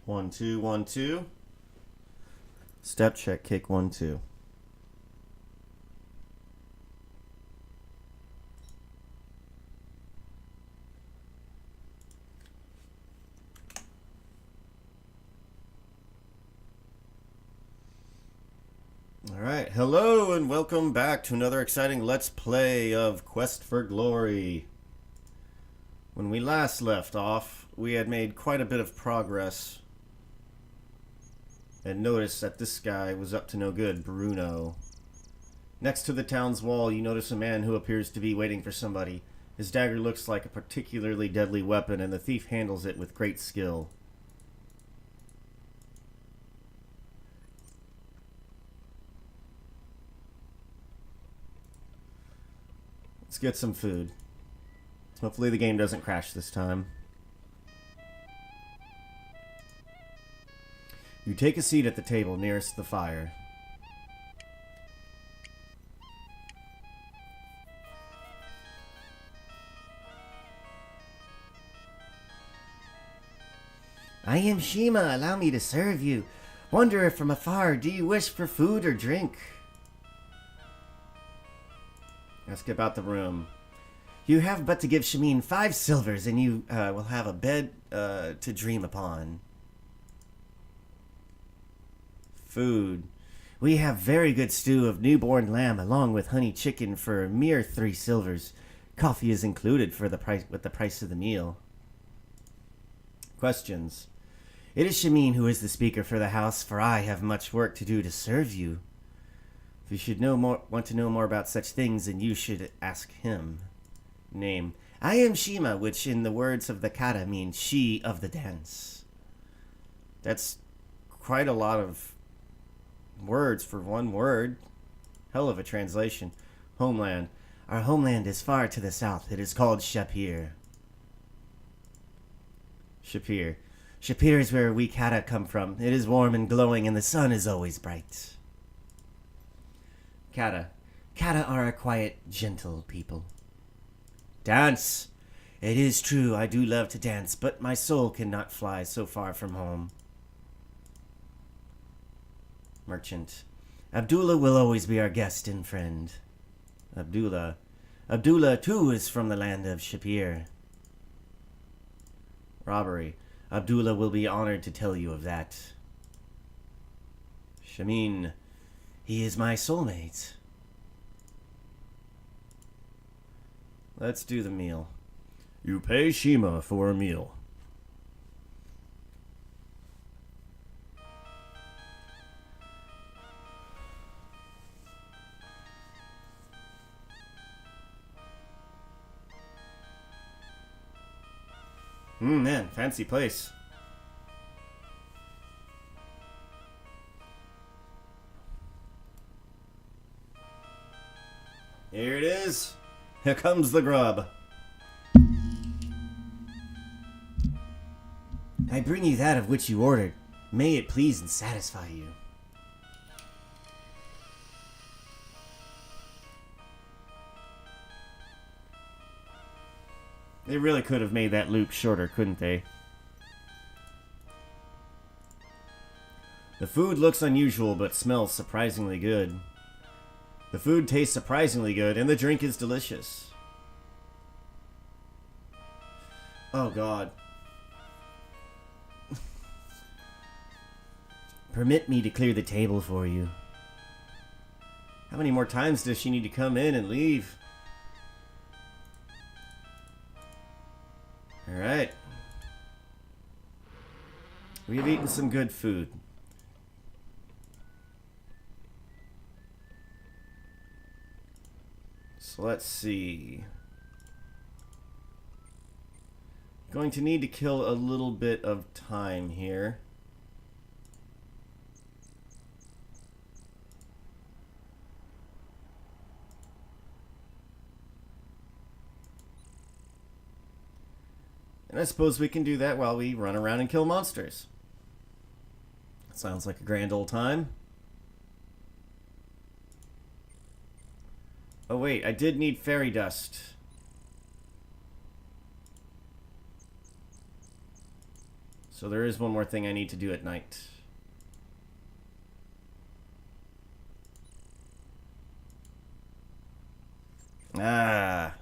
1 2 1 2. Step check, kick 1 2. Alright, hello and welcome back to another exciting Let's Play of Quest for Glory. When we last left off, we had made quite a bit of progress and noticed that this guy was up to no good, Bruno. Next to the town's wall, you notice a man who appears to be waiting for somebody. His dagger looks like a particularly deadly weapon, and the thief handles it with great skill. Let's get some food. Hopefully the game doesn't crash this time. You take a seat at the table nearest the fire. I am Shima. Allow me to serve you. Wanderer from afar, do you wish for food or drink? Ask about the room. You have but to give Shamin 5 silvers and you will have a bed to dream upon. Food. We have very good stew of newborn lamb along with honey chicken for a mere 3 silvers. Coffee is included for the price with the price of the meal. Questions. It is Shamin who is the speaker for the house, for I have much work to do to serve you. If you should want to know more about such things, then you should ask him. Name. I am Shima, which in the words of the kata means she of the dance. That's quite a lot of words for one word. Hell of a translation. Homeland. Our homeland is far to the south. It is called Shapir. Shapir. Shapir is where we kata come from. It is warm and glowing and the sun is always bright. Kata. Kata are a quiet, gentle people. Dance. It is true, I do love to dance, but my soul cannot fly so far from home. Merchant. Abdullah will always be our guest and friend. Abdullah. Abdullah, too, is from the land of Shapir. Robbery. Abdullah will be honored to tell you of that. Shamin. He is my soulmate. Let's do the meal. You pay Shima for a meal. Man, fancy place. Here it is. Here comes the grub. I bring you that of which you ordered. May it please and satisfy you. They really could have made that loop shorter, couldn't they? The food looks unusual but smells surprisingly good. The food tastes surprisingly good, and the drink is delicious. Oh, God. Permit me to clear the table for you. How many more times does she need to come in and leave? Alright. We have eaten some good food. So let's see. Going to need to kill a little bit of time here. And I suppose we can do that while we run around and kill monsters. Sounds like a grand old time. Oh wait, I did need fairy dust. So there is one more thing I need to do at night. Ah.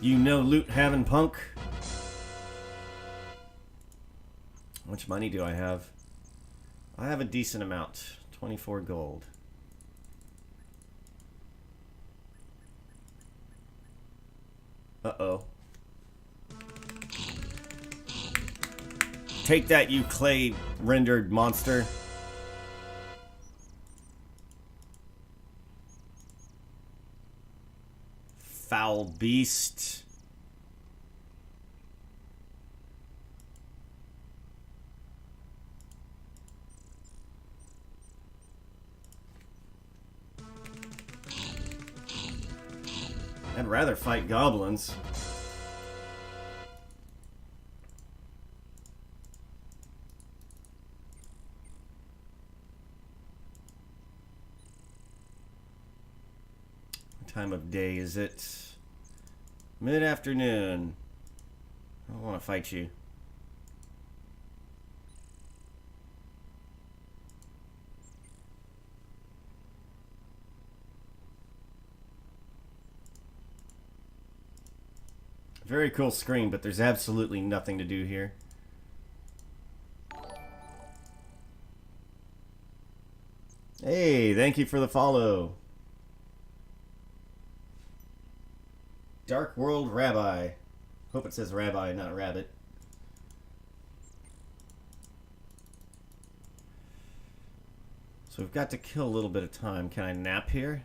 You know loot having punk? How much money do I have? I have a decent amount. 24 gold. Uh-oh. Take that, you clay-rendered monster. Foul beast. I'd rather fight goblins. What time of day is it? Mid-afternoon. I don't want to fight you. Very cool screen, but there's absolutely nothing to do here. Hey, thank you for the follow. Dark World Rabbi. Hope it says rabbi, not rabbit. So we've got to kill a little bit of time. Can I nap here?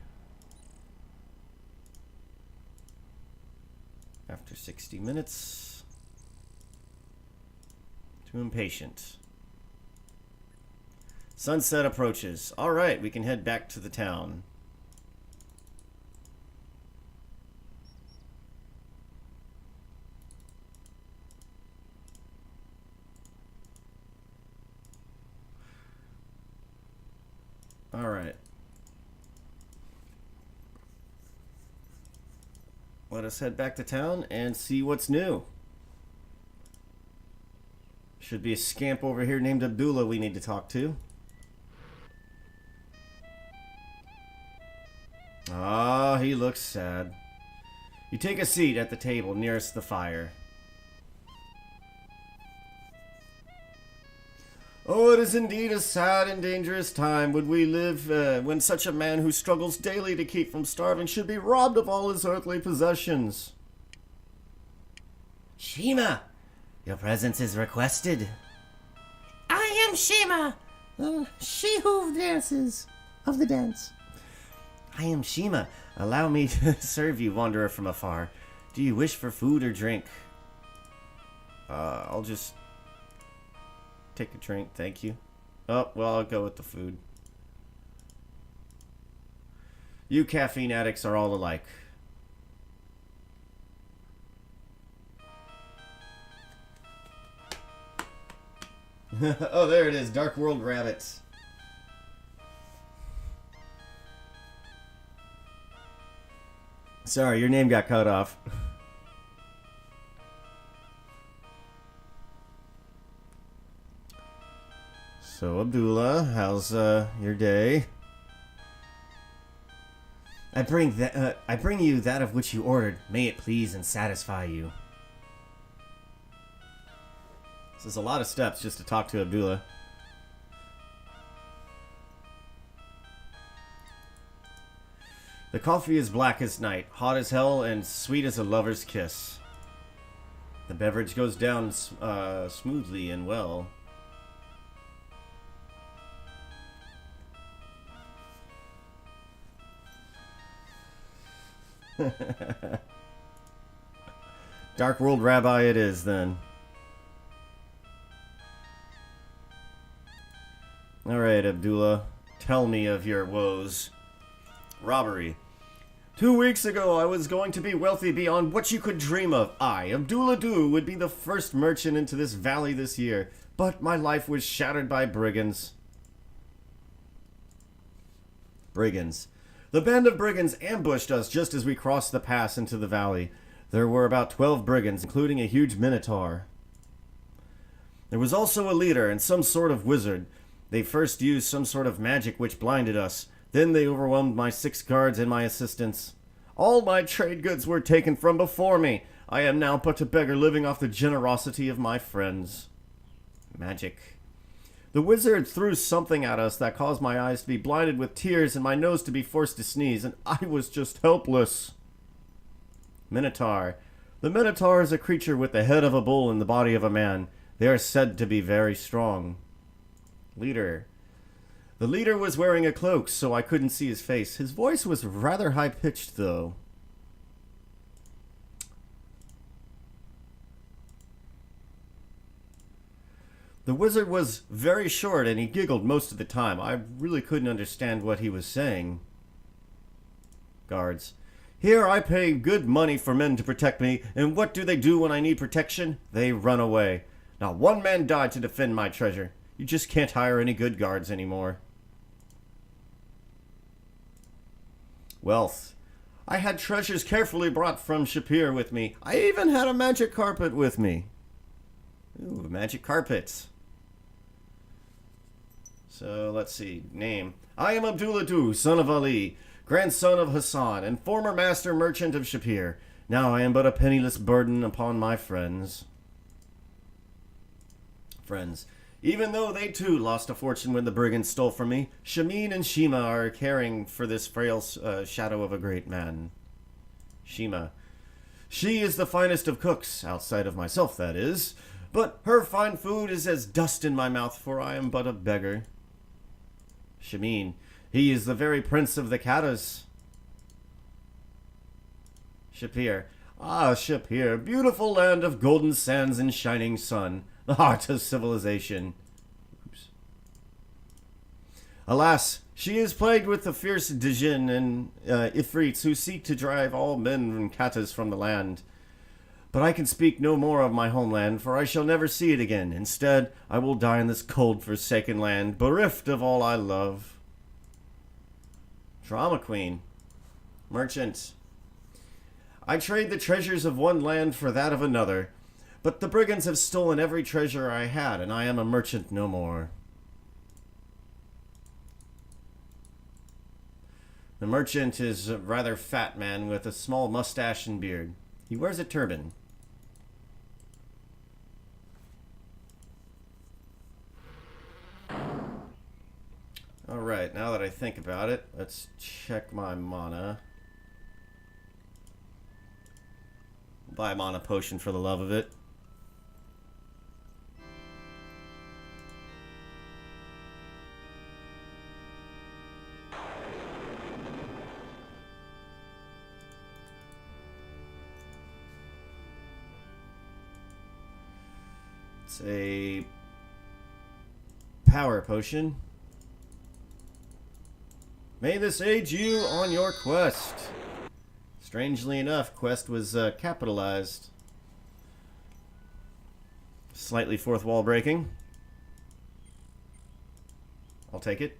After 60 minutes. Too impatient. Sunset approaches. Alright, we can head back to the town. Alright. Let us head back to town and see what's new. Should be a scamp over here named Abdullah we need to talk to. Ah, he looks sad. You take a seat at the table nearest the fire. Oh, it is indeed a sad and dangerous time would we live when such a man who struggles daily to keep from starving should be robbed of all his earthly possessions. Shima, your presence is requested. I am Shima, she who dances of the dance. I am Shima. Allow me to serve you, wanderer from afar. Do you wish for food or drink? I'll just take a drink, thank you. Oh, well, I'll go with the food. You caffeine addicts are all alike. Oh, there it is. Dark World Rabbits. Sorry, your name got cut off. So, Abdullah, how's your day? I bring you that of which you ordered. May it please and satisfy you. This is a lot of steps just to talk to Abdullah. The coffee is black as night, hot as hell, and sweet as a lover's kiss. The beverage goes down smoothly and well. Dark World Rabbi it is, then. Alright, Abdullah. Tell me of your woes. Robbery. 2 weeks ago, I was going to be wealthy beyond what you could dream of. I, Abdullah Du, would be the first merchant into this valley this year. But my life was shattered by brigands. Brigands. The band of brigands ambushed us just as we crossed the pass into the valley. There were about 12 brigands, including a huge minotaur. There was also a leader and some sort of wizard. They first used some sort of magic which blinded us. Then they overwhelmed my 6 guards and my assistants. All my trade goods were taken from before me. I am now but a beggar living off the generosity of my friends. Magic. The wizard threw something at us that caused my eyes to be blinded with tears and my nose to be forced to sneeze, and I was just helpless. Minotaur. The Minotaur is a creature with the head of a bull and the body of a man. They are said to be very strong. Leader. The leader was wearing a cloak, so I couldn't see his face. His voice was rather high-pitched, though. The wizard was very short, and he giggled most of the time. I really couldn't understand what he was saying. Guards. Here I pay good money for men to protect me, and what do they do when I need protection? They run away. Not one man died to defend my treasure. You just can't hire any good guards anymore. Wealth. I had treasures carefully brought from Shapir with me. I even had a magic carpet with me. Ooh, magic carpets. So, let's see. Name. I am Abduladu, son of Ali, grandson of Hassan, and former master merchant of Shapir. Now I am but a penniless burden upon my friends. Friends. Even though they too lost a fortune when the brigands stole from me, Shamin and Shima are caring for this frail shadow of a great man. Shima. She is the finest of cooks, outside of myself, that is. But her fine food is as dust in my mouth, for I am but a beggar. Shamin. He is the very prince of the Katas. Shapir. Ah, Shapir, beautiful land of golden sands and shining sun, the heart of civilization. Oops. Alas, she is plagued with the fierce Dijin and Ifrits who seek to drive all men and Katas from the land. But I can speak no more of my homeland, for I shall never see it again. Instead, I will die in this cold, forsaken land, bereft of all I love. Drama Queen. Merchant. I trade the treasures of one land for that of another, but the brigands have stolen every treasure I had, and I am a merchant no more. The merchant is a rather fat man with a small mustache and beard. He wears a turban. Alright, now that I think about it, let's check my mana. Buy a mana potion for the love of it. It's a power potion. May this aid you on your quest. Strangely enough, quest was capitalized. Slightly fourth wall breaking. I'll take it.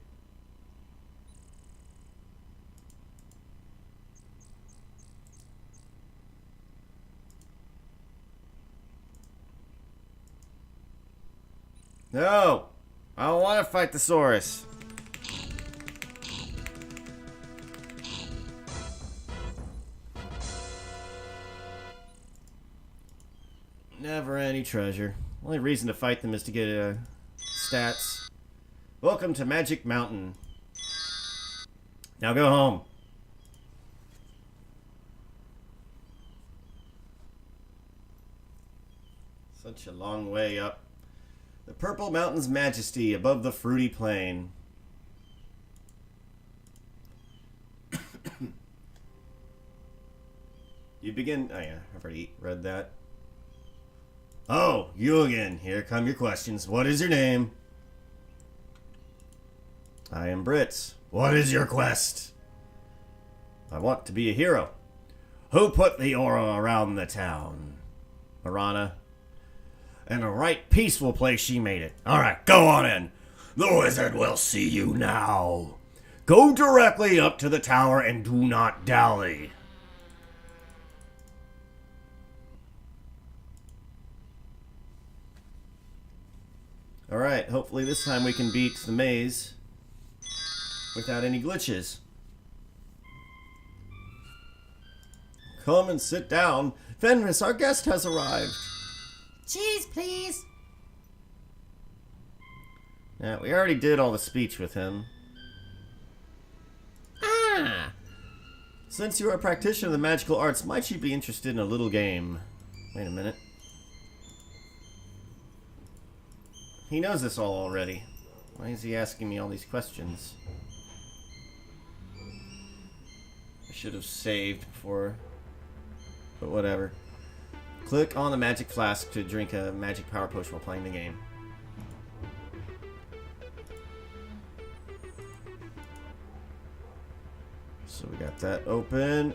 No! I don't want to fight the Saurus. Never any treasure. Only reason to fight them is to get stats. Welcome to Magic Mountain. Now go home. Such a long way up. The Purple Mountain's majesty above the fruity plain. You begin... Oh yeah, I've already read that. Oh, you again. Here come your questions. What is your name? I am Britt. What is your quest? I want to be a hero. Who put the aura around the town? Marana. In a right peaceful place she made it. Alright, go on in. The wizard will see you now. Go directly up to the tower and do not dally. Alright, hopefully this time we can beat the maze without any glitches. Come and sit down. Fenris, our guest has arrived. Cheese, please. Yeah, we already did all the speech with him. Ah. Since you are a practitioner of the magical arts, might you be interested in a little game? Wait a minute. He knows this all already. Why is he asking me all these questions? I should have saved before... But whatever. Click on the magic flask to drink a magic power potion while playing the game. So we got that open.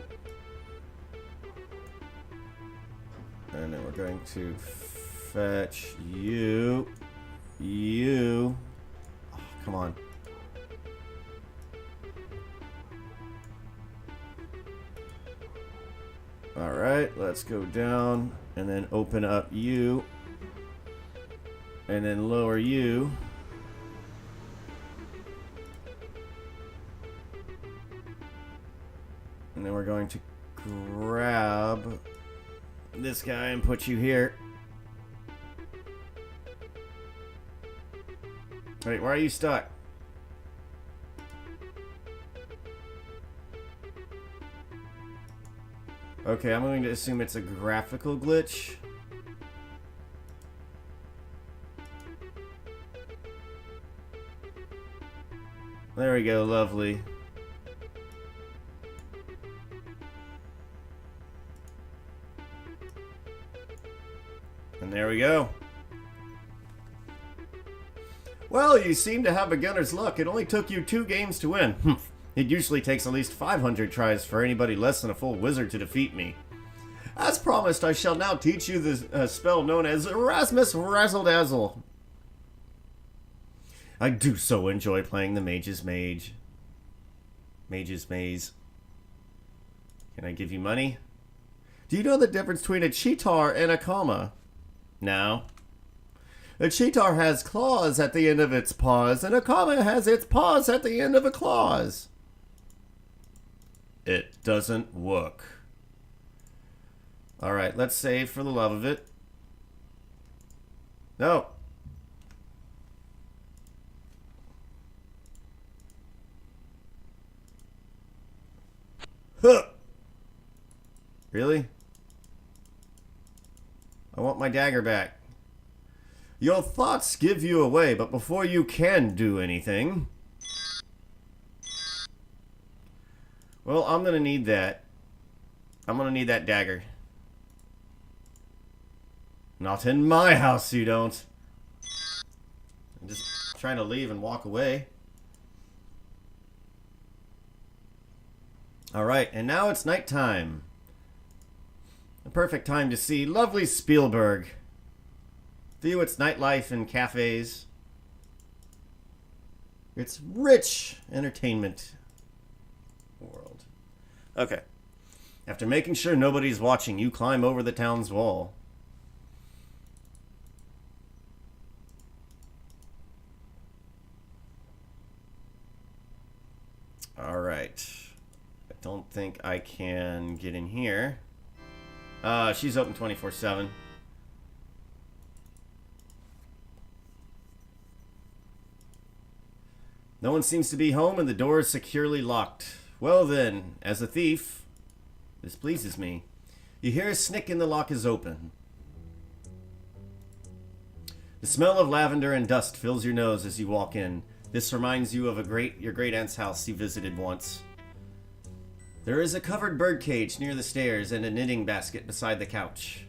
And then we're going to fetch you. You. Oh, come on. Alright, let's go down and then open up you. And then lower you. And then we're going to grab this guy and put you here. Wait, why are you stuck? Okay, I'm going to assume it's a graphical glitch. There we go, lovely. And there we go. Well, you seem to have beginner's luck. It only took you 2 games to win. It usually takes at least 500 tries for anybody less than a full wizard to defeat me. As promised, I shall now teach you the spell known as Erasmus Razzle-Dazzle. I do so enjoy playing the Mage's Maze. Mage's Maze. Can I give you money? Do you know the difference between a cheetar and a comma? No. A cheetar has claws at the end of its paws, and a comma has its paws at the end of a claws. It doesn't work. Alright, let's save for the love of it. No. Huh. Really? I want my dagger back. Your thoughts give you away, but before you can do anything... Well, I'm gonna need that. I'm gonna need that dagger. Not in my house, you don't. I'm just trying to leave and walk away. Alright, and now it's nighttime. The perfect time to see lovely Spielberg. View its nightlife and cafes. It's rich entertainment world. Okay. After making sure nobody's watching, you climb over the town's wall. Alright. I don't think I can get in here. She's open 24/7. No one seems to be home and the door is securely locked. Well then, as a thief, this pleases me. You hear a snick and the lock is open. The smell of lavender and dust fills your nose as you walk in. This reminds you of your great aunt's house you visited once. There is a covered birdcage near the stairs and a knitting basket beside the couch.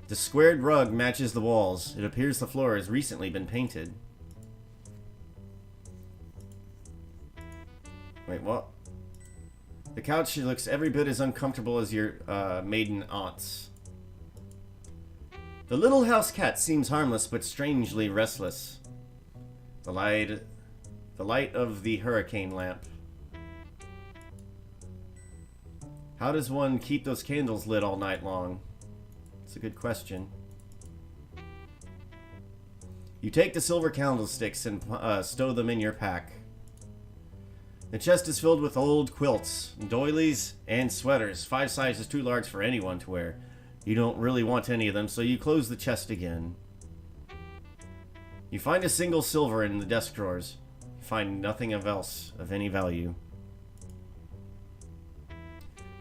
The squared rug matches the walls. It appears the floor has recently been painted. Wait, what? The couch looks every bit as uncomfortable as your maiden aunt's. The little house cat seems harmless but strangely restless. The light of the hurricane lamp. How does one keep those candles lit all night long? It's a good question. You take the silver candlesticks and stow them in your pack. The chest is filled with old quilts, doilies, and sweaters, 5 sizes too large for anyone to wear. You don't really want any of them, so you close the chest again. You find a single silver in the desk drawers. You find nothing else of any value.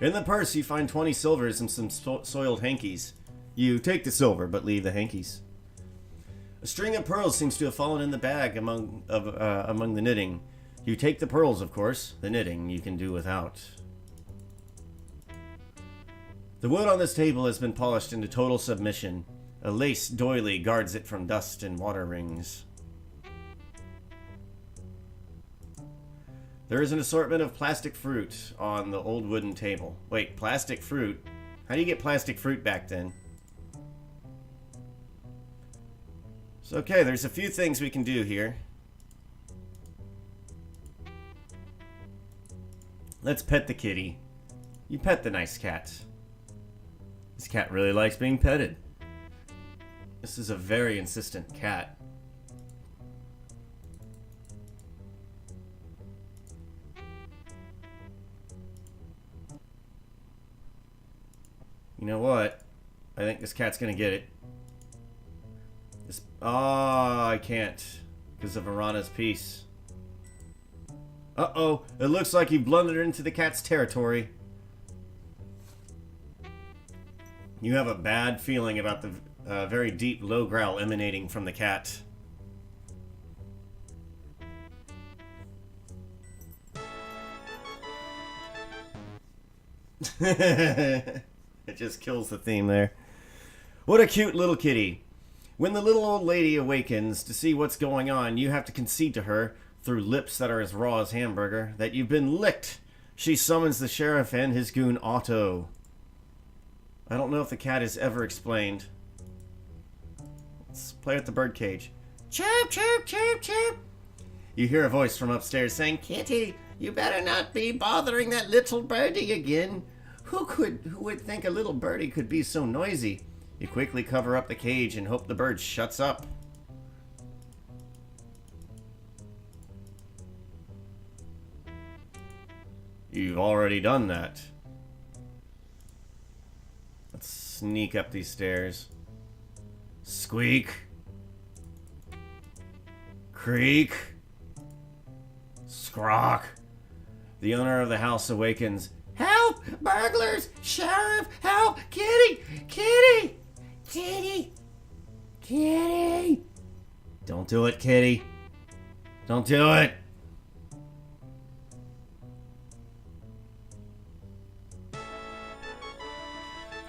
In the purse, you find 20 silvers and some soiled hankies. You take the silver, but leave the hankies. A string of pearls seems to have fallen in the bag among the knitting. You take the pearls, of course. The knitting you can do without. The wood on this table has been polished into total submission. A lace doily guards it from dust and water rings. There is an assortment of plastic fruit on the old wooden table. Wait, plastic fruit? How do you get plastic fruit back then? So, okay, there's a few things we can do here. Let's pet the kitty. You pet the nice cat. This cat really likes being petted. This is a very insistent cat. You know what? I think this cat's gonna get it. I can't. Because of Arana's piece. Uh-oh. It looks like you blundered into the cat's territory. You have a bad feeling about the very deep, low growl emanating from the cat. It just kills the theme there. What a cute little kitty. When the little old lady awakens to see what's going on, you have to concede to her, through lips that are as raw as hamburger, that you've been licked. She summons the sheriff and his goon Otto. I don't know if the cat is ever explained. Let's play with the birdcage. Chirp, chirp, chirp, chirp. You hear a voice from upstairs saying, Kitty, you better not be bothering that little birdie again. Who would think a little birdie could be so noisy? You quickly cover up the cage and hope the bird shuts up. You've already done that. Let's sneak up these stairs. Squeak. Creak. Scrock. The owner of the house awakens. Help! Burglars! Sheriff! Help! Kitty! Kitty! Kitty! Kitty! Don't do it, kitty. Don't do it.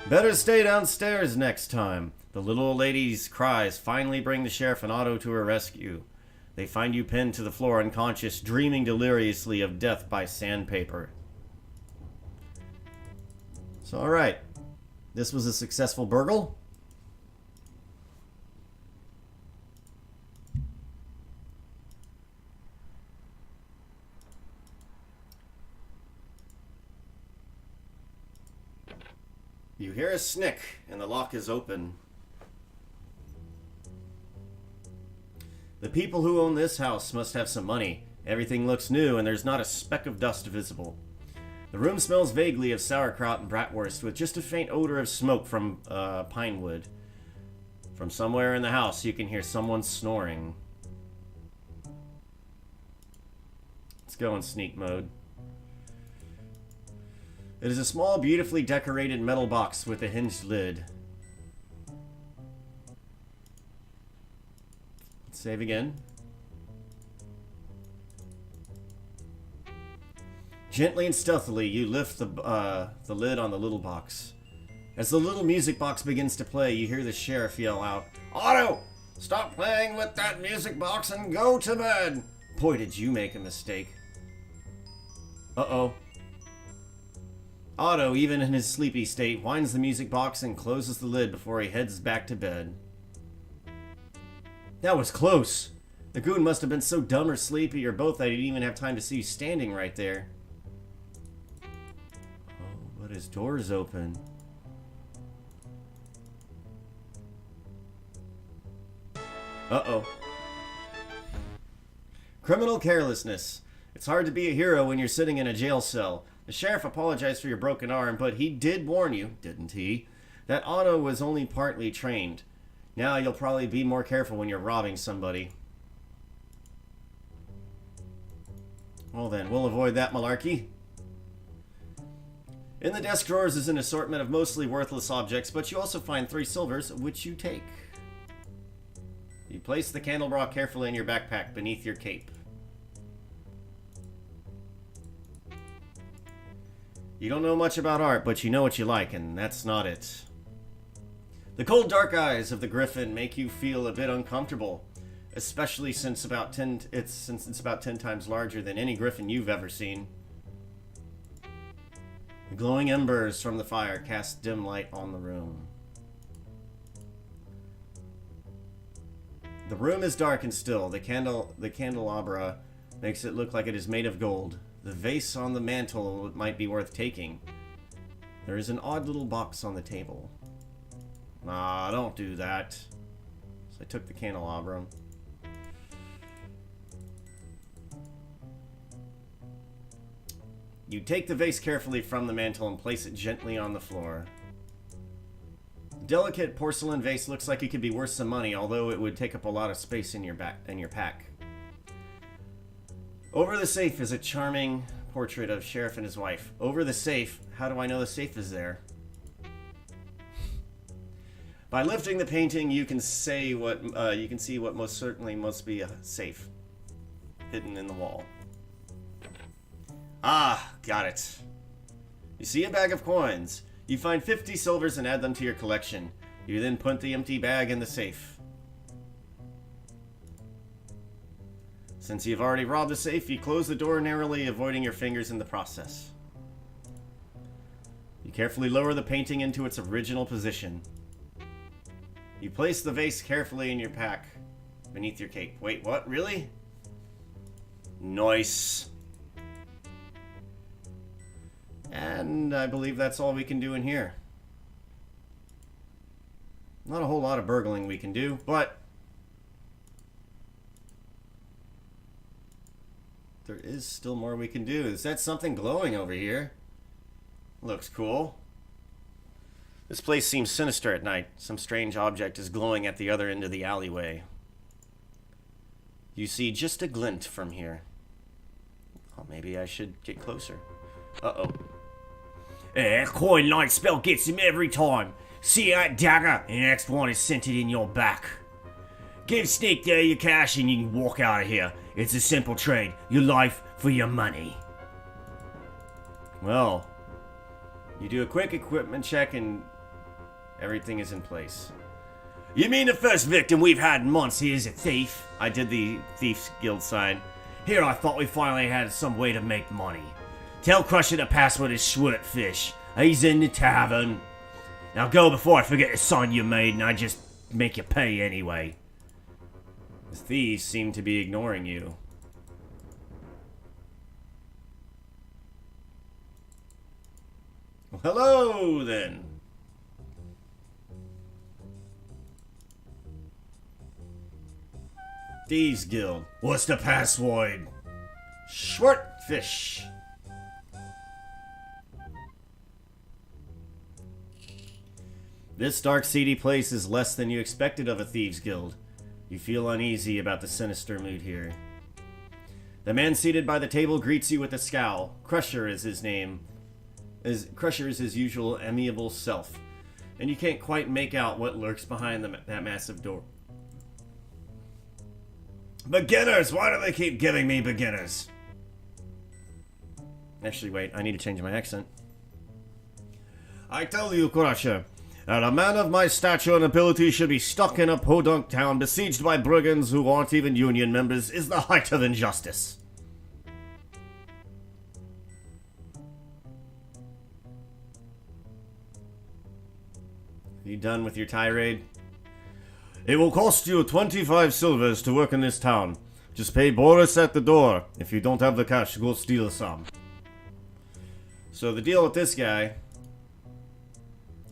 Better stay downstairs next time. The little old lady's cries finally bring the sheriff and Otto to her rescue. They find you pinned to the floor unconscious, dreaming deliriously of death by sandpaper. So, alright. This was a successful burgle. You hear a snick, and the lock is open. The people who own this house must have some money. Everything looks new, and there's not a speck of dust visible. The room smells vaguely of sauerkraut and bratwurst, with just a faint odor of smoke from pine wood. From somewhere in the house, you can hear someone snoring. Let's go in sneak mode. It is a small, beautifully decorated metal box with a hinged lid. Let's save again. Gently and stealthily, you lift the lid on the little box. As the little music box begins to play, you hear the sheriff yell out, "Otto! Stop playing with that music box and go to bed!" Boy, did you make a mistake. Uh-oh. Otto, even in his sleepy state, winds the music box and closes the lid before he heads back to bed. That was close. The goon must have been so dumb or sleepy or both that he didn't even have time to see you standing right there. Oh, but his door's open. Uh-oh. Criminal carelessness. It's hard to be a hero when you're sitting in a jail cell. The sheriff apologized for your broken arm, but he did warn you, didn't he, that Otto was only partly trained. Now you'll probably be more careful when you're robbing somebody. Well then, we'll avoid that malarkey. In the desk drawers is an assortment of mostly worthless objects, but you also find 3 silvers, which you take. You place the candelabra carefully in your backpack beneath your cape. You don't know much about art, but you know what you like, and that's not it. The cold, dark eyes of the griffin make you feel a bit uncomfortable, especially since it's about 10 times larger than any griffin you've ever seen. The glowing embers from the fire cast dim light on the room. The room is dark and still. The candelabra makes it look like it is made of gold. The vase on the mantle might be worth taking. There is an odd little box on the table. Nah, don't do that. So I took the candelabra. You take the vase carefully from the mantle and place it gently on the floor. The delicate porcelain vase looks like it could be worth some money, although it would take up a lot of space in your pack. Over the safe is a charming portrait of Sheriff and his wife. Over the safe, how do I know the safe is there? By lifting the painting, you can see what most certainly must be a safe hidden in the wall. Ah, got it. You see a bag of coins. You find 50 silvers and add them to your collection. You then put the empty bag in the safe. Since you've already robbed the safe, you close the door narrowly, avoiding your fingers in the process. You carefully lower the painting into its original position. You place the vase carefully in your pack, beneath your cape. Wait, what? Really? Nice. And I believe that's all we can do in here. Not a whole lot of burgling we can do, but there is still more we can do. Is that something glowing over here? Looks cool. This place seems sinister at night. Some strange object is glowing at the other end of the alleyway. You see just a glint from here. Oh, maybe I should get closer. Uh-oh. Coin light spell gets him every time. See that dagger? The next one is scented in your back. Give Snake there your cash and you can walk out of here. It's a simple trade. Your life for your money. Well, you do a quick equipment check and everything is in place. You mean the first victim we've had in months here is a thief? I did the Thief's Guild sign. Here I thought we finally had some way to make money. Tell Crusher to pass with his swordfish. He's in the tavern. Now go before I forget the sign you made and I just make you pay anyway. The thieves seem to be ignoring you. Well, hello then. Thieves Guild. What's the password? Swordfish. This dark, seedy place is less than you expected of a Thieves Guild. You feel uneasy about the sinister mood here. The man seated by the table greets you with a scowl. Crusher is his name. Crusher is his usual amiable self, and you can't quite make out what lurks behind that massive door. Beginners! Why do they keep giving me beginners? Actually, wait, I need to change my accent. I tell you, Crusher, that a man of my stature and ability should be stuck in a podunk town besieged by brigands who aren't even union members is the height of injustice. You done with your tirade? It will cost you 25 silvers to work in this town. Just pay Boris at the door. If you don't have the cash, go steal some. So the deal with this guy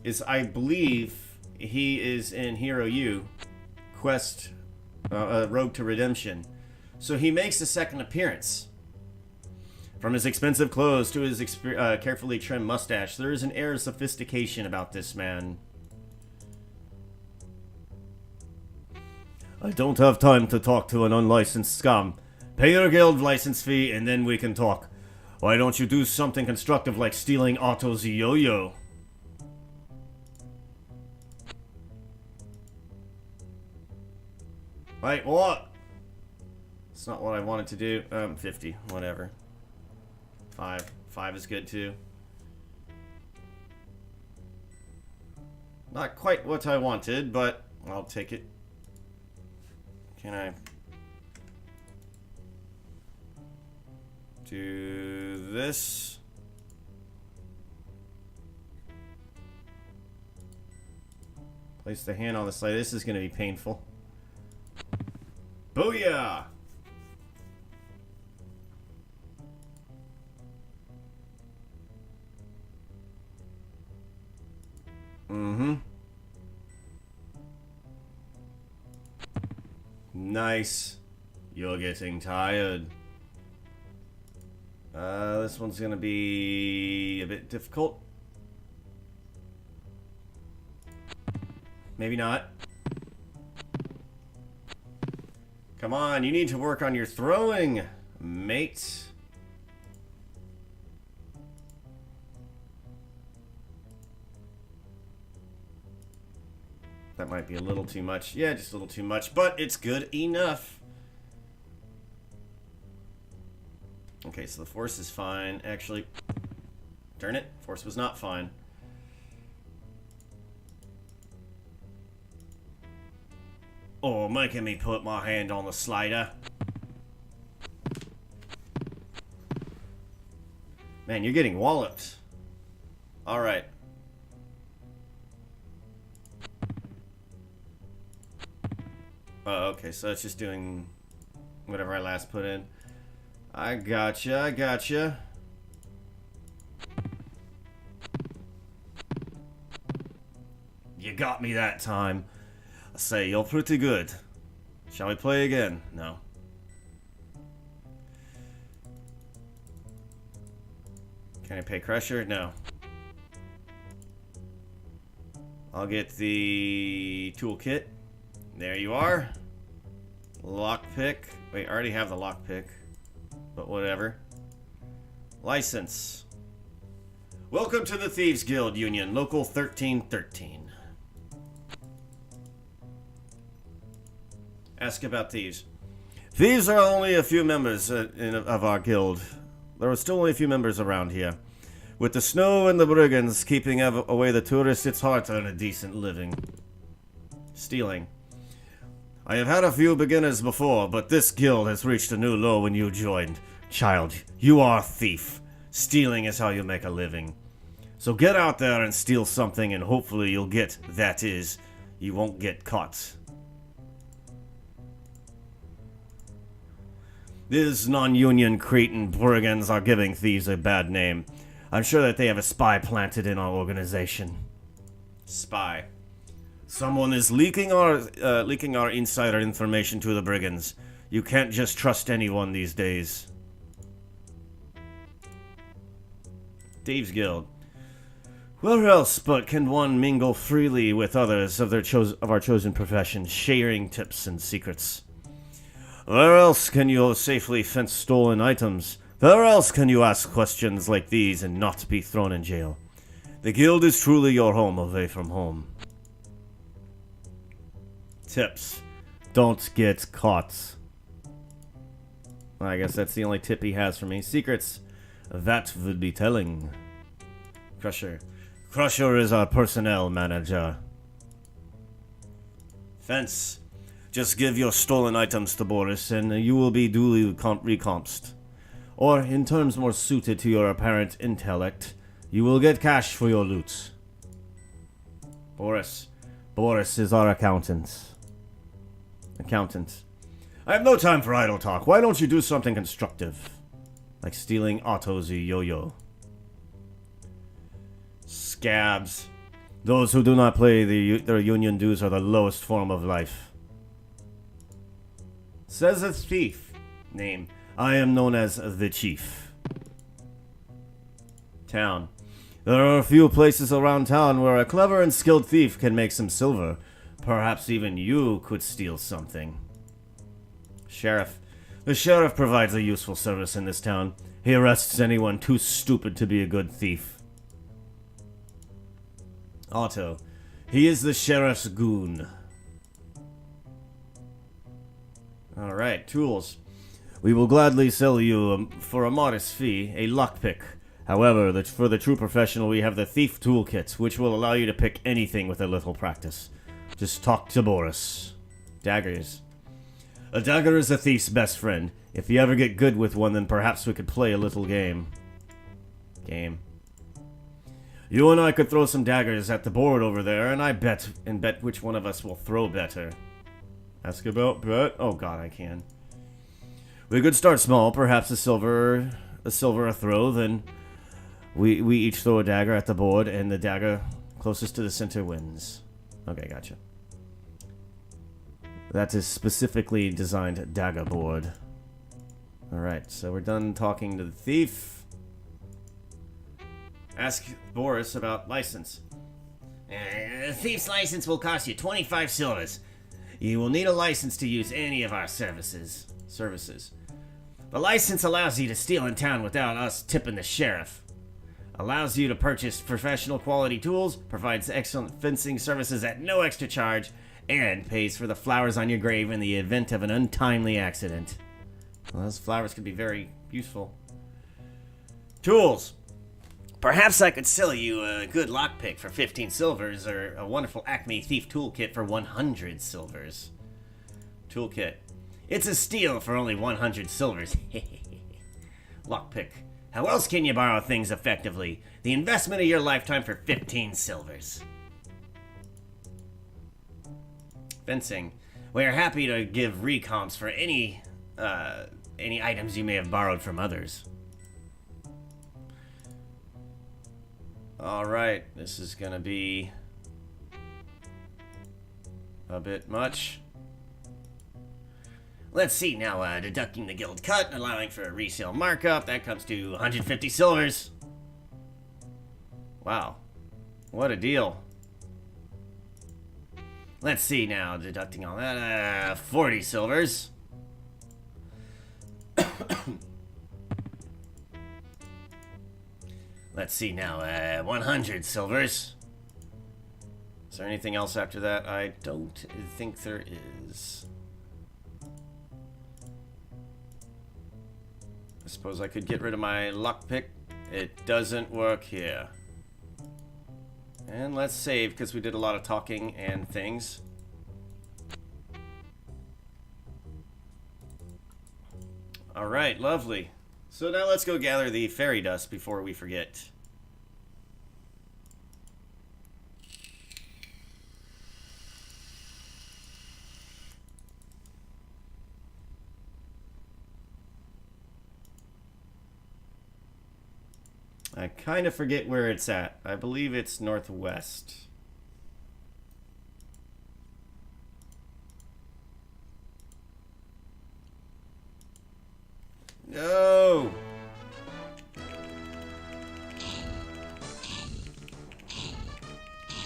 is, I believe he is in Hero U, Quest Road to Redemption. So he makes a second appearance. From his expensive clothes to his carefully trimmed mustache, there is an air of sophistication about this man. I don't have time to talk to an unlicensed scum. Pay your guild license fee and then we can talk. Why don't you do something constructive like stealing Otto's yo-yo? Wait, what? It's not what I wanted to do. 50, whatever. 5. 5 is good too. Not quite what I wanted, but I'll take it. Can I do this? Place the hand on the slide. This is going to be painful. Booyah! Mm-hmm. Nice. You're getting tired. This one's gonna be a bit difficult. Maybe not. Come on, you need to work on your throwing, mate. That might be a little too much. Yeah, just a little too much, but it's good enough. Okay, so the force is fine. Actually, darn it, force was not fine. Oh, making me put my hand on the slider. Man, you're getting walloped. Alright. Oh, okay, so it's just doing whatever I last put in. I gotcha, I gotcha. You got me that time. I say, you're pretty good. Shall we play again? No. Can I pay Crusher? No. I'll get the toolkit. There you are. Lockpick. Wait, I already have the lockpick. But whatever. License. Welcome to the Thieves Guild Union, Local 1313. Ask about thieves. Thieves are only a few members of our guild. There are still only a few members around here. With the snow and the brigands keeping away the tourists, it's hard to earn a decent living. Stealing. I have had a few beginners before, but this guild has reached a new low when you joined. Child, you are a thief. Stealing is how you make a living. So get out there and steal something and hopefully you'll get, that is, you won't get caught. These non-union Cretan brigands are giving thieves a bad name. I'm sure that they have a spy planted in our organization. Spy. Someone is leaking our insider information to the brigands. You can't just trust anyone these days. Thieves Guild. Where else but can one mingle freely with others of our chosen profession, sharing tips and secrets? Where else can you safely fence stolen items? Where else can you ask questions like these and not be thrown in jail? The guild is truly your home away from home. Tips. Don't get caught. I guess that's the only tip he has for me. Secrets. That would be telling. Crusher. Crusher is our personnel manager. Fence. Just give your stolen items to Boris and you will be duly recompensed. Or, in terms more suited to your apparent intellect, you will get cash for your loot. Boris. Boris is our accountant. I have no time for idle talk. Why don't you do something constructive? Like stealing Otto's yo-yo. Scabs. Those who do not pay their union dues are the lowest form of life. Says a thief. Name. I am known as the Chief. Town. There are a few places around town where a clever and skilled thief can make some silver. Perhaps even you could steal something. Sheriff. The sheriff provides a useful service in this town. He arrests anyone too stupid to be a good thief. Otto. He is the sheriff's goon. Alright, tools. We will gladly sell you, for a modest fee, a lockpick. However, for the true professional, we have the Thief Toolkit, which will allow you to pick anything with a little practice. Just talk to Boris. Daggers. A dagger is a thief's best friend. If you ever get good with one, then perhaps we could play a little game. You and I could throw some daggers at the board over there, and bet which one of us will throw better. Ask about bet? Oh god, I can. We could start small, perhaps a silver a throw, then we each throw a dagger at the board, and the dagger closest to the center wins. Okay, gotcha. That is specifically designed dagger board. Alright, so we're done talking to the thief. Ask Boris about license. The thief's license will cost you 25 silvers. You will need a license to use any of our services. The license allows you to steal in town without us tipping the sheriff. Allows you to purchase professional quality tools, provides excellent fencing services at no extra charge, and pays for the flowers on your grave in the event of an untimely accident. Well, those flowers could be very useful. Tools. Perhaps I could sell you a good lockpick for 15 silvers, or a wonderful Acme Thief Toolkit for 100 silvers. Toolkit. It's a steal for only 100 silvers. Lockpick. How else can you borrow things effectively? The investment of your lifetime for 15 silvers. Fencing. We are happy to give recomps for any items you may have borrowed from others. Alright, this is gonna be a bit much. Let's see now, deducting the guild cut and allowing for a resale markup, that comes to 150 silvers. Wow, what a deal. Let's see now, deducting all that, 40 silvers. Let's see now, 100 silvers. Is there anything else after that? I don't think there is. I suppose I could get rid of my lockpick. It doesn't work here. And let's save, because we did a lot of talking and things. Alright, lovely. So now let's go gather the fairy dust before we forget. I kind of forget where it's at. I believe it's northwest. No!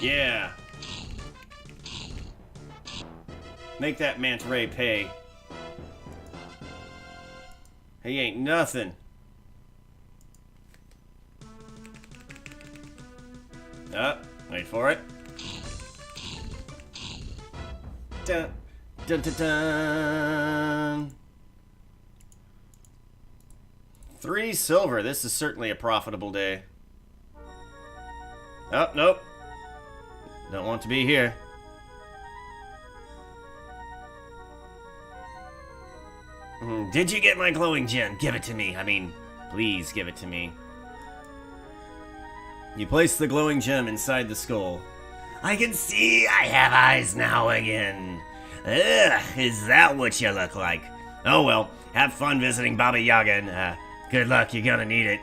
Yeah. Make that manta ray pay. He ain't nothing. Wait for it. Dun, dun, dun, dun. 3 silver. This is certainly a profitable day. Oh, nope. Don't want to be here. Did you get my glowing gem? Give it to me. I mean, please give it to me. You place the glowing gem inside the skull. I can see I have eyes now again. Ugh, is that what you look like? Oh well, have fun visiting Baba Yaga and good luck, you're gonna need it.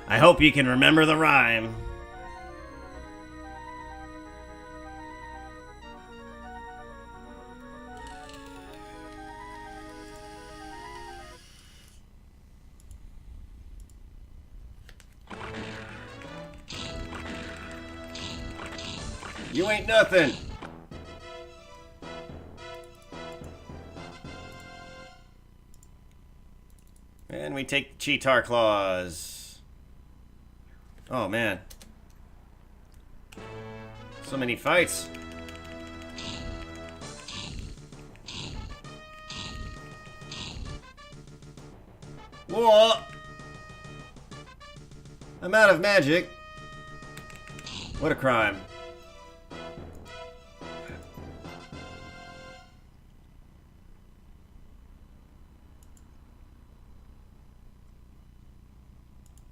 I hope you can remember the rhyme. You ain't nothing. And we take Cheetar Claws. Oh, man. So many fights. Whoa! I'm out of magic. What a crime.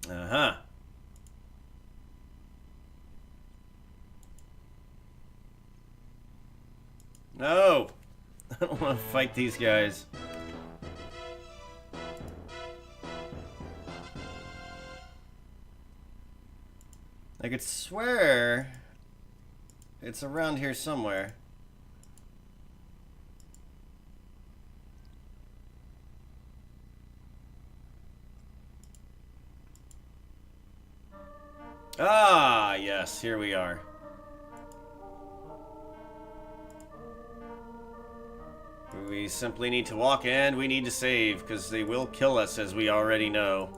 Uh-huh. No! I don't want to fight these guys. I could swear it's around here somewhere. Ah, yes, here we are. We simply need to walk and we need to save, because they will kill us, as we already know.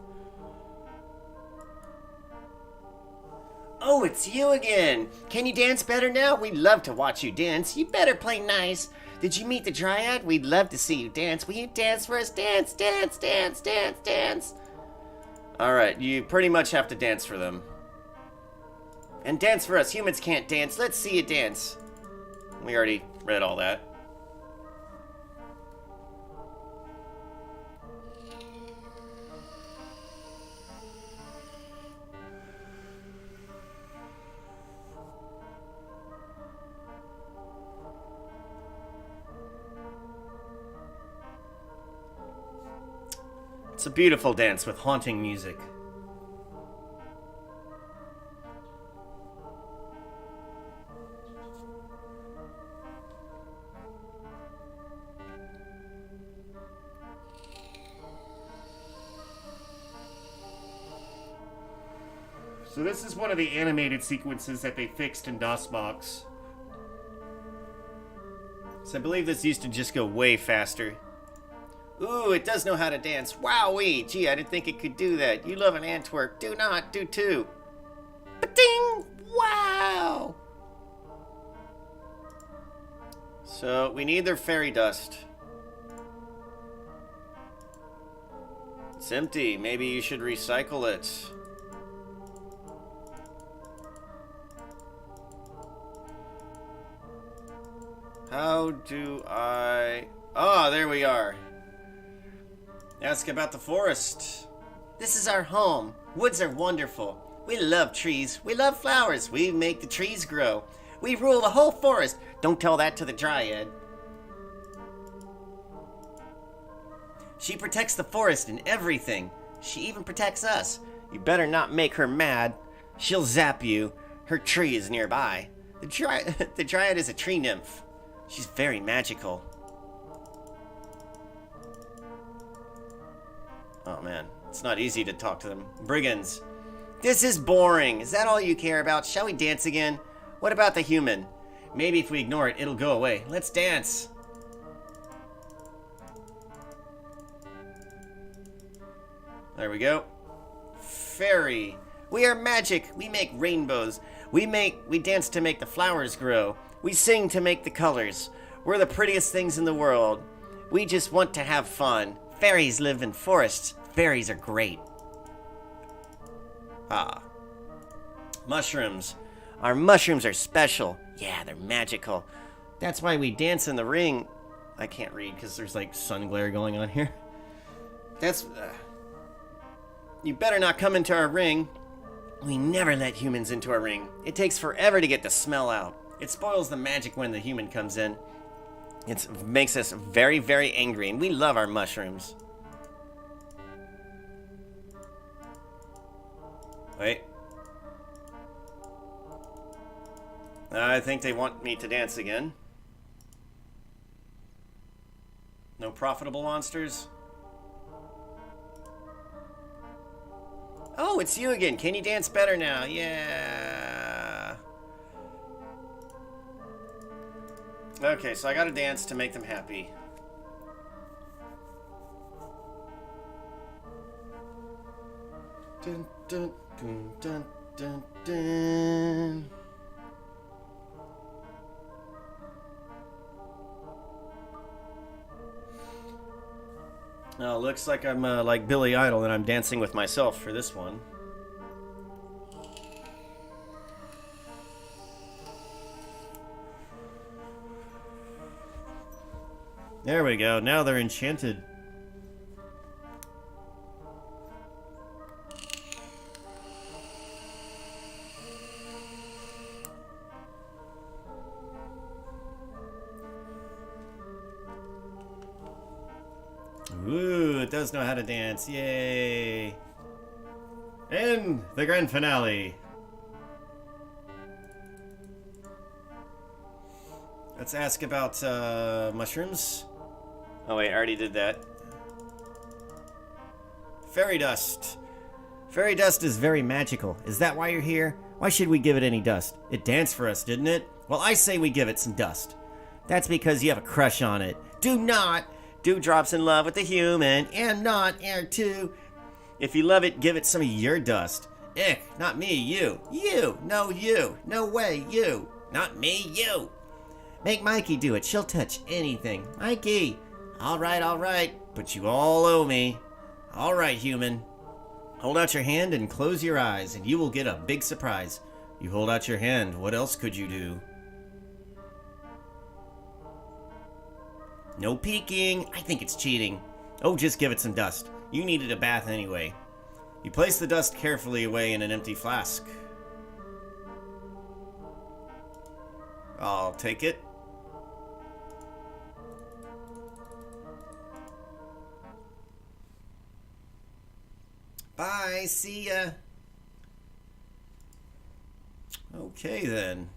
Oh, it's you again. Can you dance better now? We'd love to watch you dance. You better play nice. Did you meet the Dryad? We'd love to see you dance. Will you dance for us? Dance, dance, dance, dance, dance. Alright, you pretty much have to dance for them. And dance for us. Humans can't dance. Let's see you dance. We already read all that. It's a beautiful dance with haunting music. So this is one of the animated sequences that they fixed in DOSBox. So I believe this used to just go way faster. Ooh, it does know how to dance. Wowee! Gee, I didn't think it could do that. You love an Antwerp. Do not, do too. Ba-ding! Wow! So we need their fairy dust. It's empty. Maybe you should recycle it. How do I... Ah, there we are. Ask about the forest. This is our home. Woods are wonderful. We love trees. We love flowers. We make the trees grow. We rule the whole forest. Don't tell that to the Dryad. She protects the forest and everything. She even protects us. You better not make her mad. She'll zap you. Her tree is nearby. The Dryad is a tree nymph. She's very magical. Oh man, it's not easy to talk to them. Brigands. This is boring. Is that all you care about? Shall we dance again? What about the human? Maybe if we ignore it, it'll go away. Let's dance. There we go. Fairy. We are magic. We make rainbows. We dance to make the flowers grow. We sing to make the colors. We're the prettiest things in the world. We just want to have fun. Fairies live in forests. Fairies are great. Ah. Mushrooms. Our mushrooms are special. Yeah, they're magical. That's why we dance in the ring. I can't read because there's like sun glare going on here. That's... You better not come into our ring. We never let humans into our ring. It takes forever to get the smell out. It spoils the magic when the human comes in. It makes us very, very angry, and we love our mushrooms. Wait. I think they want me to dance again. No profitable monsters? Oh, it's you again. Can you dance better now? Yeah. Okay, so I gotta dance to make them happy. Dun, dun, dun, dun, dun, dun. Oh, looks like I'm like Billy Idol and I'm dancing with myself for this one. There we go. Now they're enchanted. Ooh, it does know how to dance. Yay. And the grand finale. Let's ask about mushrooms. Oh wait, I already did that. Fairy dust. Fairy dust is very magical. Is that why you're here? Why should we give it any dust? It danced for us, didn't it? Well, I say we give it some dust. That's because you have a crush on it. Do not. Dewdrop's in love with a human. Am not air too. If you love it, give it some Some of your dust. Ick, not me, you. You. No, you. No way, you. Not me, you. Make Mikey do it. She'll touch anything. Mikey. All right. But you all owe me. All right, human. Hold out your hand and close your eyes, and you will get a big surprise. You hold out your hand. What else could you do? No peeking. I think it's cheating. Oh, just give it some dust. You needed a bath anyway. You place the dust carefully away in an empty flask. I'll take it. Bye, see ya. Okay then.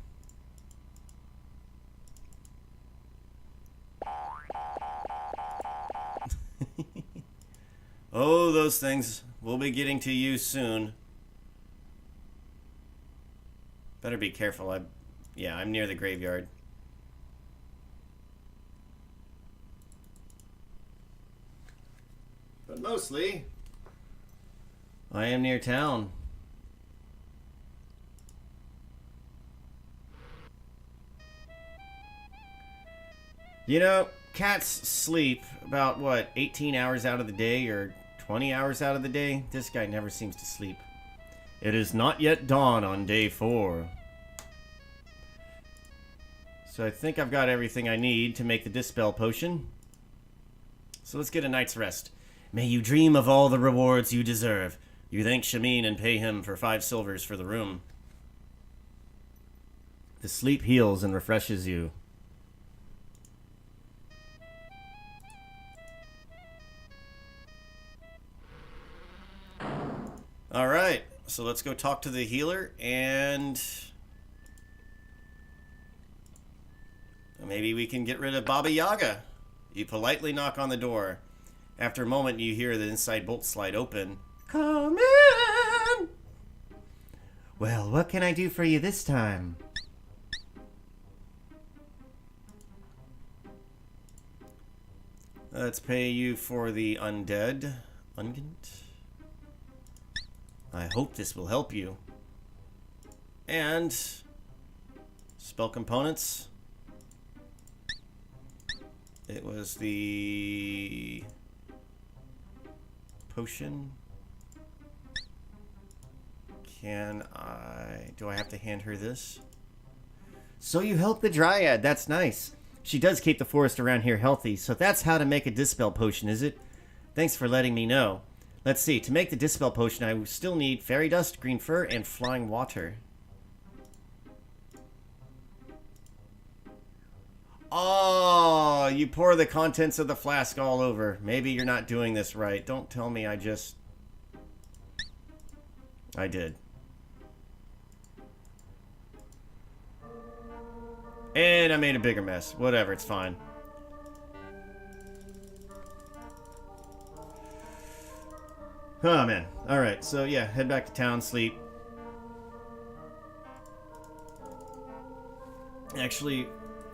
Oh, those things. We'll be getting to you soon. Better be careful. I'm near the graveyard. But mostly, I am near town. You know, cats sleep about, what, 18 hours out of the day or 20 hours out of the day? This guy never seems to sleep. It is not yet dawn on day 4. So I think I've got everything I need to make the Dispel Potion. So let's get a night's rest. May you dream of all the rewards you deserve. You thank Shamin and pay him for 5 silvers for the room. The sleep heals and refreshes you. Alright, so let's go talk to the healer and maybe we can get rid of Baba Yaga. You politely knock on the door. After a moment, you hear the inside bolt slide open. Come in! Well, what can I do for you this time? Let's pay you for the undead. Ungent? I hope this will help you. And spell components. It was the potion. Do I have to hand her this? So you help the Dryad, that's nice. She does keep the forest around here healthy, so that's how to make a Dispel Potion, is it? Thanks for letting me know. Let's see, to make the Dispel Potion, I still need Fairy Dust, Green Fur, and Flying Water. Oh, you pour the contents of the flask all over. Maybe you're not doing this right. Don't tell me I did. And I made a bigger mess. Whatever, it's fine. Oh, man. Alright, so yeah, head back to town, sleep. Actually,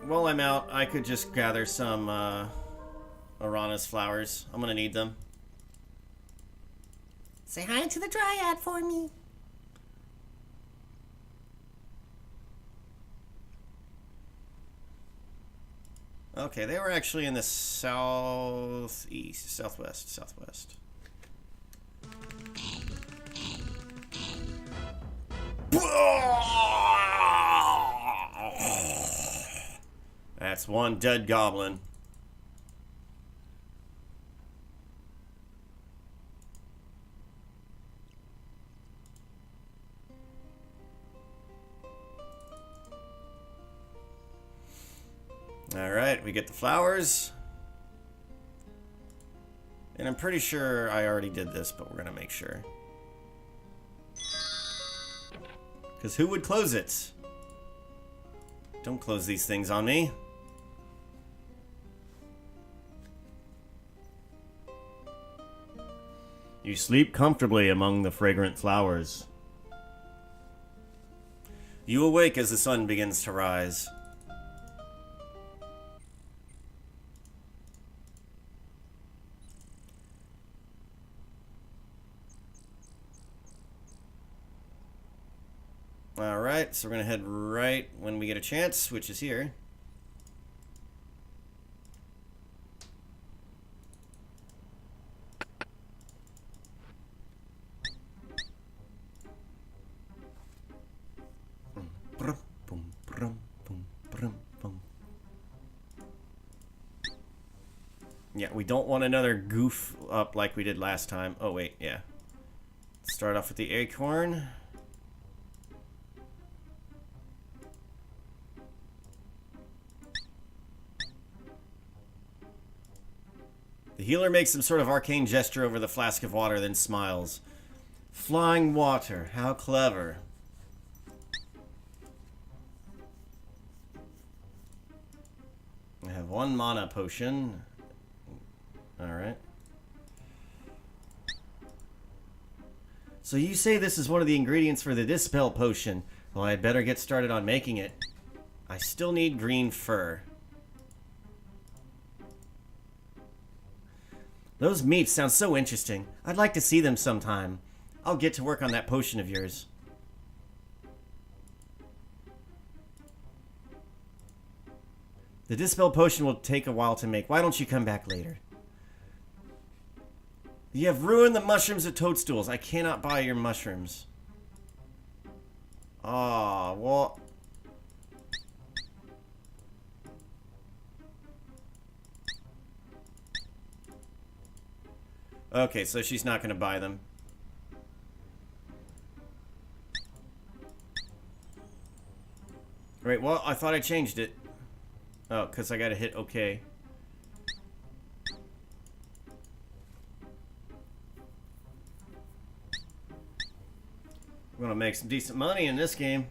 while I'm out, I could just gather some Arana's flowers. I'm gonna need them. Say hi to the Dryad for me. Okay, they were actually in the southwest. That's one dead goblin. Alright, we get the flowers. And I'm pretty sure I already did this, but we're going to make sure. Because who would close it? Don't close these things on me. You sleep comfortably among the fragrant flowers. You awake as the sun begins to rise. Alright, so we're going to head right when we get a chance, which is here. Yeah, we don't want another goof up like we did last time. Oh, wait, yeah. Start off with the acorn. The healer makes some sort of arcane gesture over the flask of water, then smiles. Flying water, how clever. I have one mana potion. Alright. So you say this is one of the ingredients for the Dispel potion. Well, I'd better get started on making it. I still need green fur. Those meats sound so interesting. I'd like to see them sometime. I'll get to work on that potion of yours. The Dispel potion will take a while to make. Why don't you come back later? You have ruined the mushrooms of toadstools. I cannot buy your mushrooms. Aw, well... Okay, so she's not going to buy them. Wait, well, I thought I changed it. Oh, because I got to hit OK. I'm going to make some decent money in this game.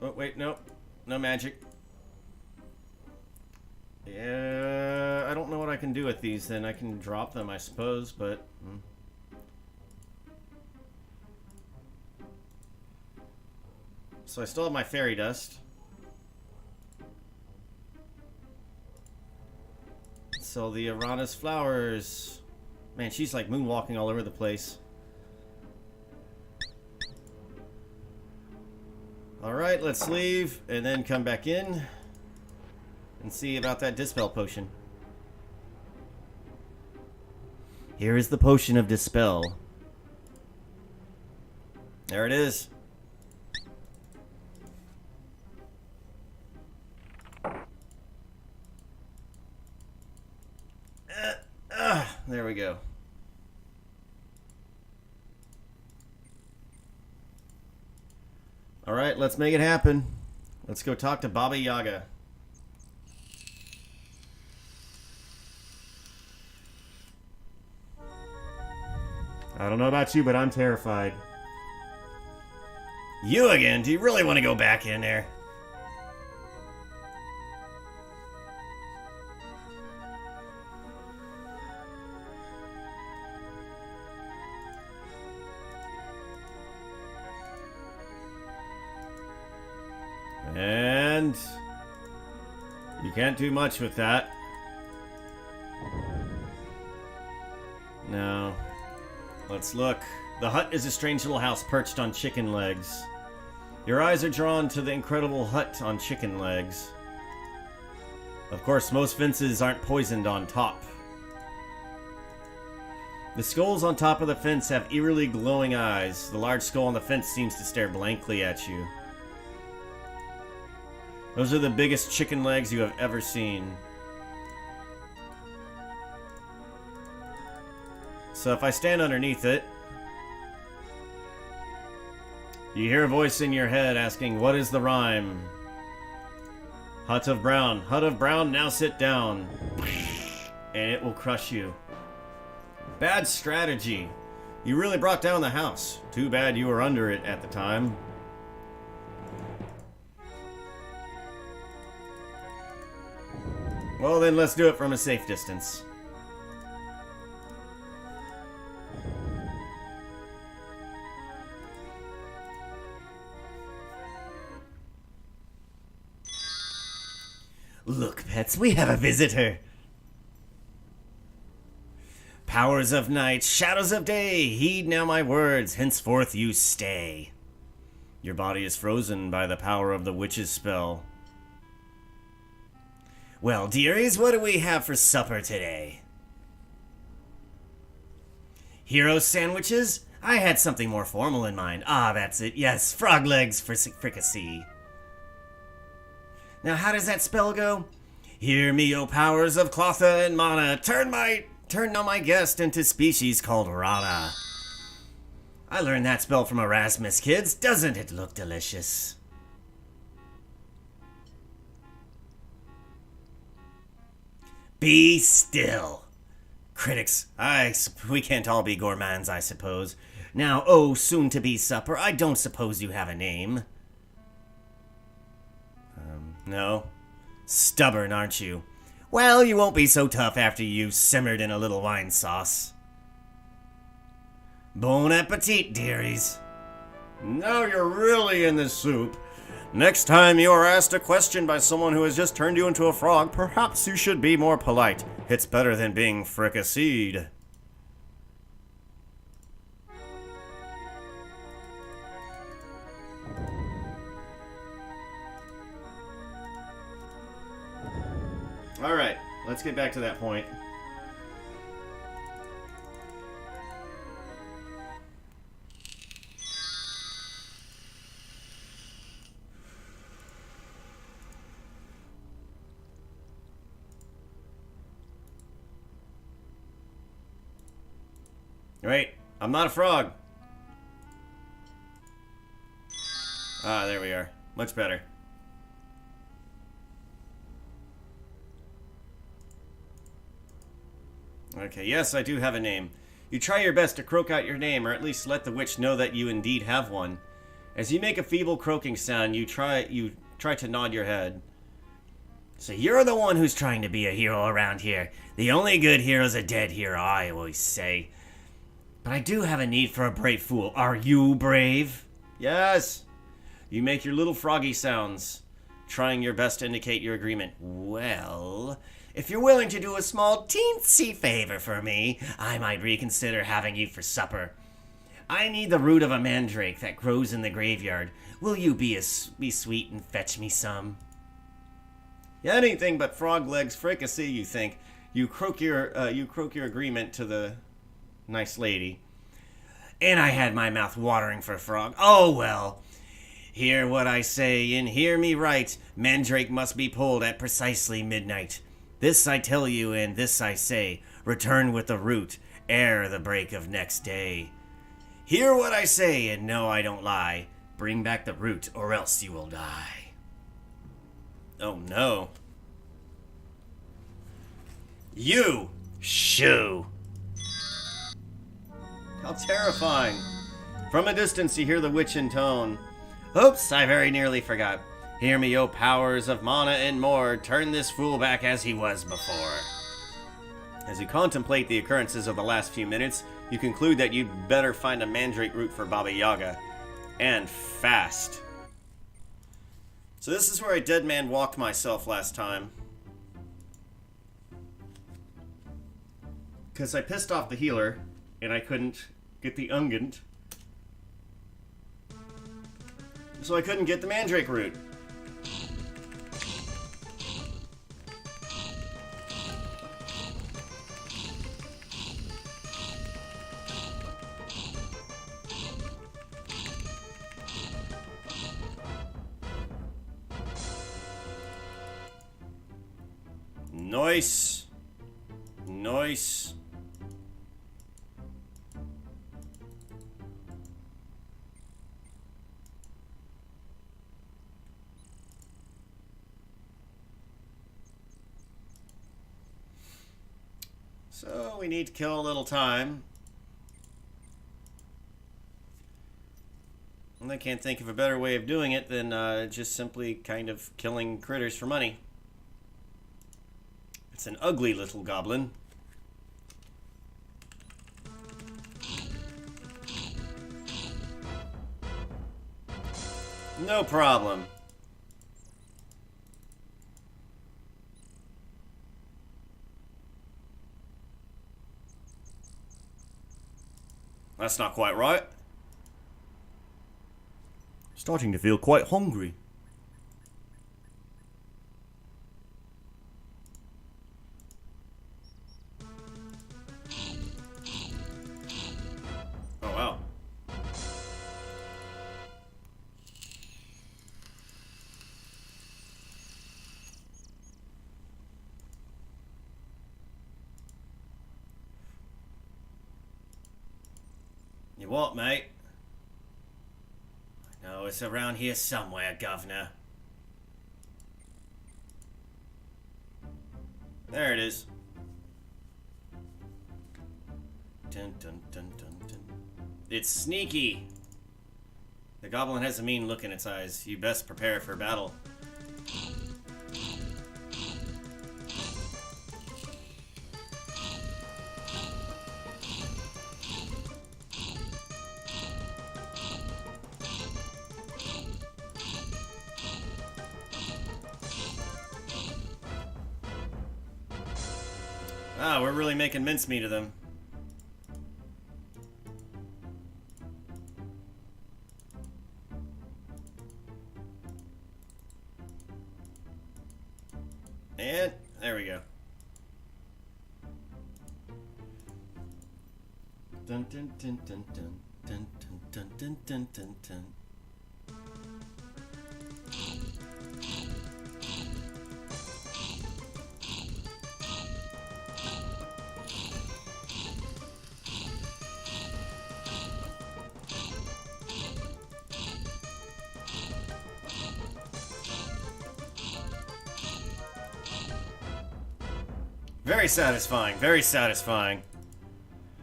Oh, wait, nope. No magic. Yeah, I don't know what I can do with these then. I can drop them, I suppose, but... So I still have my fairy dust. Sell the Arana's flowers. Man, she's like moonwalking all over the place. Alright, let's leave and then come back in and see about that Dispel potion. Here is the potion of Dispel. There it is. There we go. Alright, let's make it happen. Let's go talk to Baba Yaga. I don't know about you, but I'm terrified. You again? Do you really want to go back in there? And you can't do much with that. No. Let's look. The hut is a strange little house perched on chicken legs. Your eyes are drawn to the incredible hut on chicken legs. Of course, most fences aren't poisoned on top. The skulls on top of the fence have eerily glowing eyes. The large skull on the fence seems to stare blankly at you. Those are the biggest chicken legs you have ever seen. So if I stand underneath it, you hear a voice in your head asking, what is the rhyme? Hut of Brown, now sit down. And it will crush you. Bad strategy. You really brought down the house. Too bad you were under it at the time. Well then, let's do it from a safe distance. Look, pets, we have a visitor. Powers of night, shadows of day, heed now my words, henceforth you stay. Your body is frozen by the power of the witch's spell. Well, dearies, what do we have for supper today? Hero sandwiches? I had something more formal in mind. Ah, that's it, yes, frog legs for fricassee. Now, how does that spell go? Hear me, O powers of Clotha and Mana, turn now my guest into species called Rana. I learned that spell from Erasmus, kids. Doesn't it look delicious? Be still. Critics, we can't all be gourmands, I suppose. Now, oh, soon-to-be supper, I don't suppose you have a name. No? Stubborn, aren't you? Well, you won't be so tough after you've simmered in a little wine sauce. Bon appetit, dearies. Now you're really in the soup. Next time you are asked a question by someone who has just turned you into a frog, perhaps you should be more polite. It's better than being fricasseed. Alright, let's get back to that point. Wait, I'm not a frog. Ah, there we are. Much better. Okay, yes, I do have a name. You try your best to croak out your name, or at least let the witch know that you indeed have one. As you make a feeble croaking sound, you try to nod your head. So you're the one who's trying to be a hero around here. The only good hero's a dead hero, I always say. But I do have a need for a brave fool. Are you brave? Yes. You make your little froggy sounds, trying your best to indicate your agreement. Well, if you're willing to do a small teensy favor for me, I might reconsider having you for supper. I need the root of a mandrake that grows in the graveyard. Will you be sweet and fetch me some? Anything but frog legs fricassee, you think. You croak your agreement to the nice lady. And I had my mouth watering for frog. Oh well. Hear what I say, and hear me right. Mandrake must be pulled at precisely midnight. This I tell you, and this I say. Return with the root, ere the break of next day. Hear what I say, and no, I don't lie. Bring back the root, or else you will die. Oh no. You, shoo. How terrifying. From a distance you hear the witch intone. Oops, I very nearly forgot. Hear me, O powers of Mana and more, turn this fool back as he was before. As you contemplate the occurrences of the last few minutes, you conclude that you'd better find a mandrake root for Baba Yaga. And fast. So this is where I dead man walked myself last time. Because I pissed off the healer, and I couldn't get the Ungent. So I couldn't get the Mandrake root. Nice. Nice. So we need to kill a little time. And I can't think of a better way of doing it than just simply kind of killing critters for money. It's an ugly little goblin. No problem. That's not quite right. Starting to feel quite hungry. Oh, wow. You what, mate? I know it's around here somewhere, Governor. There it is. Dun, dun, dun, dun, dun. It's sneaky. The goblin has a mean look in its eyes. You best prepare for battle. Ah, we're really making mincemeat of them. And there we go. Dun dun dun dun dun dun dun dun dun dun dun. Very satisfying, very satisfying.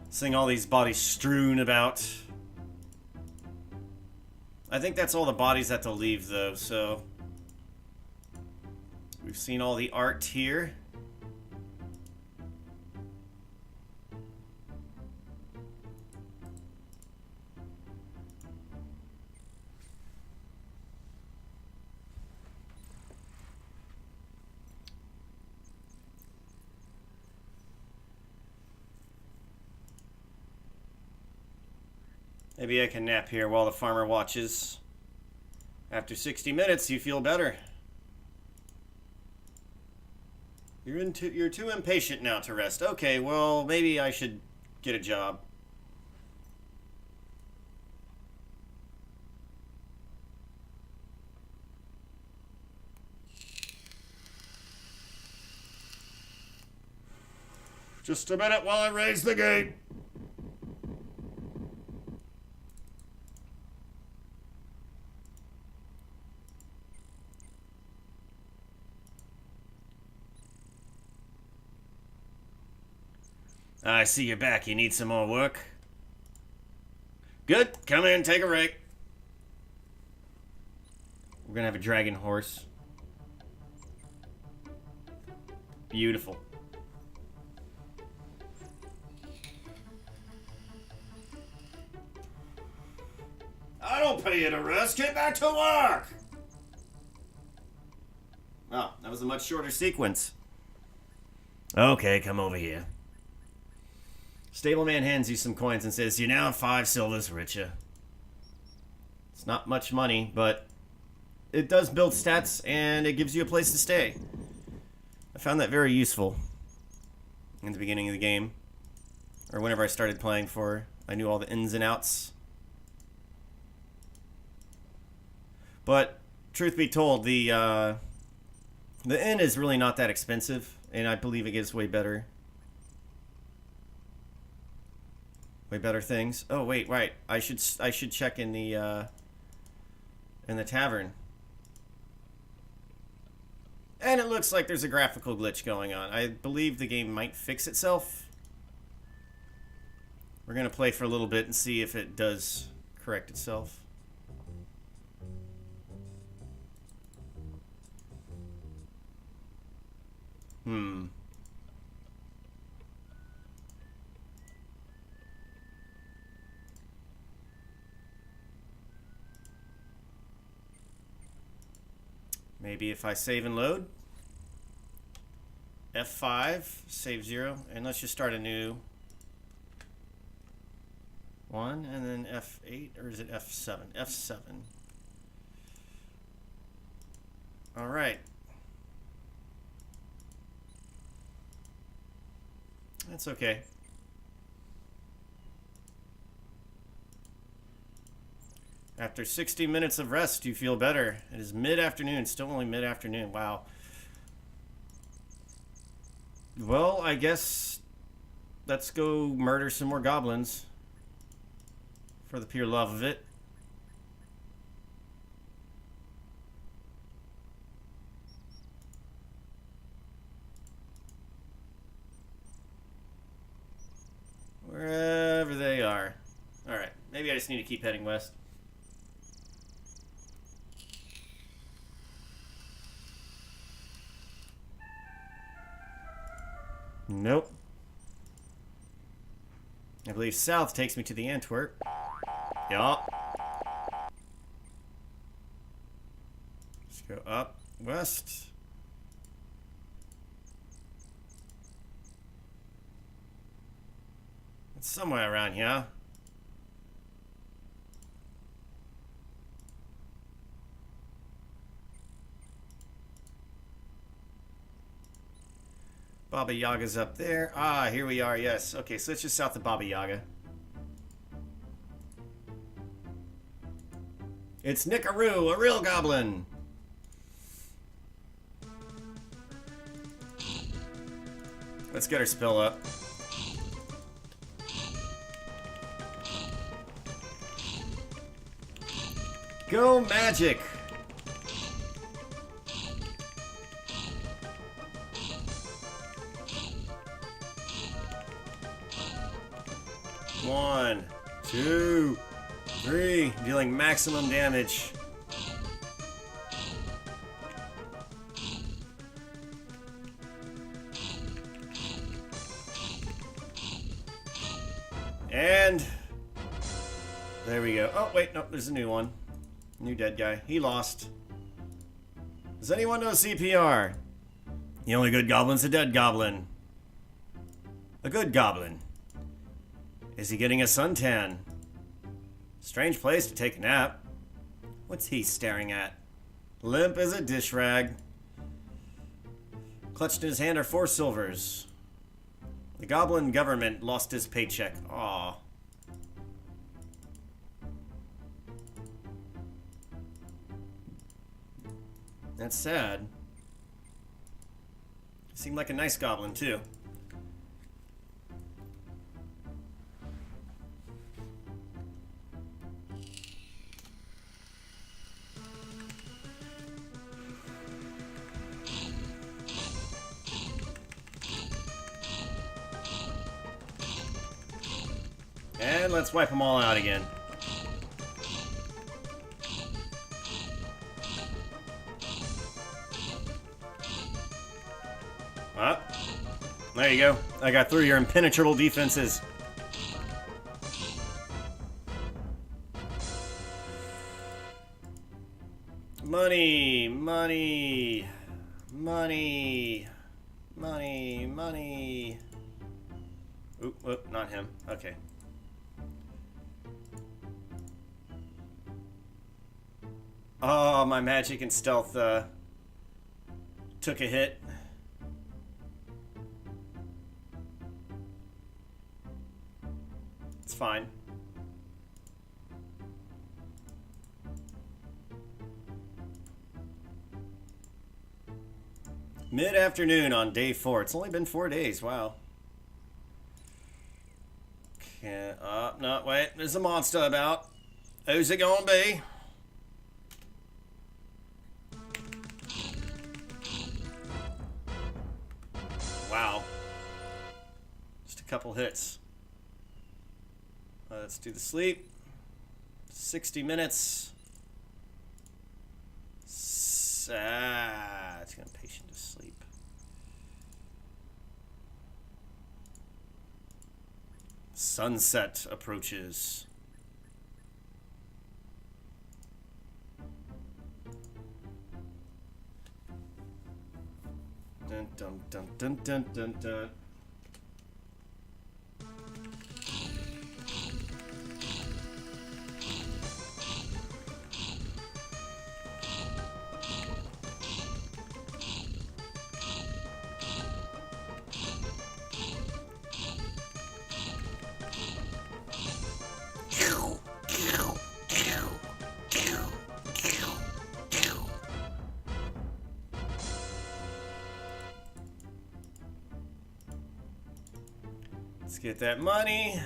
Seeing all these bodies strewn about. I think that's all the bodies that they'll leave, though, so... We've seen all the art here. Maybe I can nap here while the farmer watches. After 60 minutes, you feel better. You're too impatient now to rest. Okay, well, maybe I should get a job. Just a minute while I raise the gate. I see you're back. You need some more work? Good. Come in, take a rake. We're gonna have a dragon horse. Beautiful. I don't pay you to rest. Get back to work. Oh, that was a much shorter sequence. Okay, come over here. Stableman hands you some coins and says, You're now 5 silvers richer. it's not much money, but it does build stats and it gives you a place to stay. I found that very useful in the beginning of the game. Or whenever I started playing for, I knew all the ins and outs. But, truth be told, the inn is really not that expensive, and I believe it gives way better things. Oh wait, right. I should check in the tavern. And it looks like there's a graphical glitch going on. I believe the game might fix itself. We're gonna play for a little bit and see if it does correct itself. Maybe if I save and load. F5, save 0, and let's just start a new one, and then F8, or is it F7? F7. Alright. That's okay. After 60 minutes of rest, you feel better. It is mid-afternoon, still only mid-afternoon. Wow. Well, I guess let's go murder some more goblins. For the pure love of it. Wherever they are. Alright, maybe I just need to keep heading west. Nope. I believe south takes me to the Antwerp. Yup. Let's go up west. It's somewhere around here. Baba Yaga's up there. Ah, here we are, yes. Okay, so it's just south of Baba Yaga. It's Nickaroo, a real goblin! Let's get our spell up. Go magic! One, two, three, dealing maximum damage. And there we go. Oh, wait, no, there's a new one. New dead guy. He lost. Does anyone know CPR? The only good goblin's a dead goblin. A good goblin. Is he getting a suntan? Strange place to take a nap. What's he staring at? Limp as a dish rag. Clutched in his hand are 4 silvers. The goblin government lost his paycheck. Aw. That's sad. Seemed like a nice goblin, too. And let's wipe them all out again. There you go. I got through your impenetrable defenses. Money, money. Money. Money. Money. Oop, not him. Okay. Oh, my magic and stealth took a hit. It's fine. Mid-afternoon on day 4. It's only been 4 days. Wow. No, wait. There's a monster about. Who's it gonna be? Wow. Just a couple hits. Let's do the sleep. 60 minutes. It's gonna patient to sleep. Sunset approaches. Dun dun dun dun dun dun dun. Let's get that money.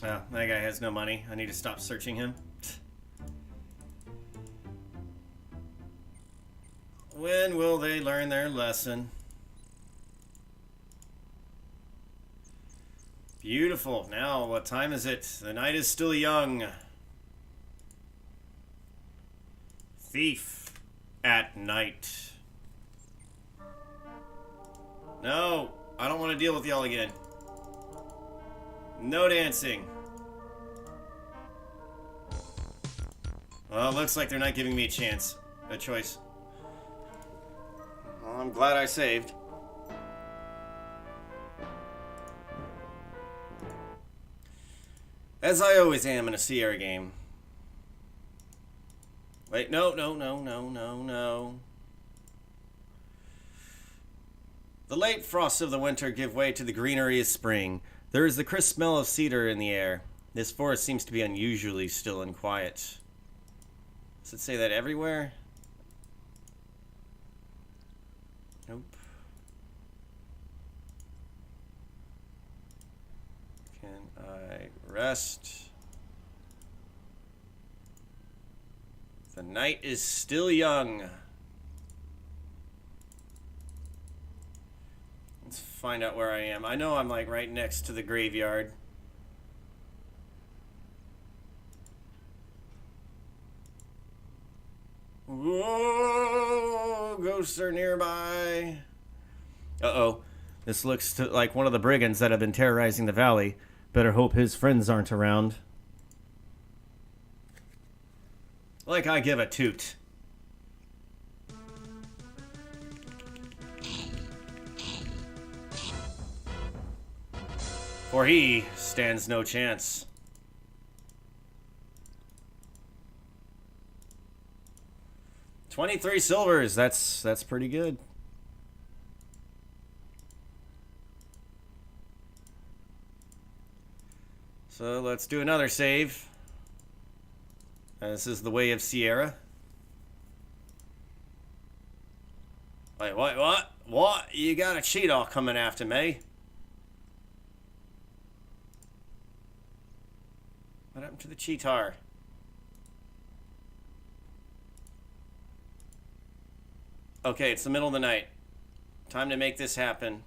Oh, that guy has no money. I need to stop searching him. When will they learn their lesson? Beautiful. Now, what time is it? The night is still young. Thief at night. No, I don't want to deal with y'all again. No dancing. Well, it looks like they're not giving me a chance. A choice. Well, I'm glad I saved. As I always am in a Sierra game. Wait, no. The late frosts of the winter give way to the greenery of spring. There is the crisp smell of cedar in the air. This forest seems to be unusually still and quiet. Does it say that everywhere? Nope. Can I rest? The night is still young. Let's find out where I am. I know I'm like right next to the graveyard. Whoa, ghosts are nearby. Uh-oh. This looks like one of the brigands that have been terrorizing the valley. Better hope his friends aren't around. Like I give a toot. For he stands no chance. $23 silvers. That's pretty good. So let's do another save. This is the way of Sierra. Wait, what? What? You got a cheetah coming after me? What happened to the cheetah? Okay, it's the middle of the night. Time to make this happen.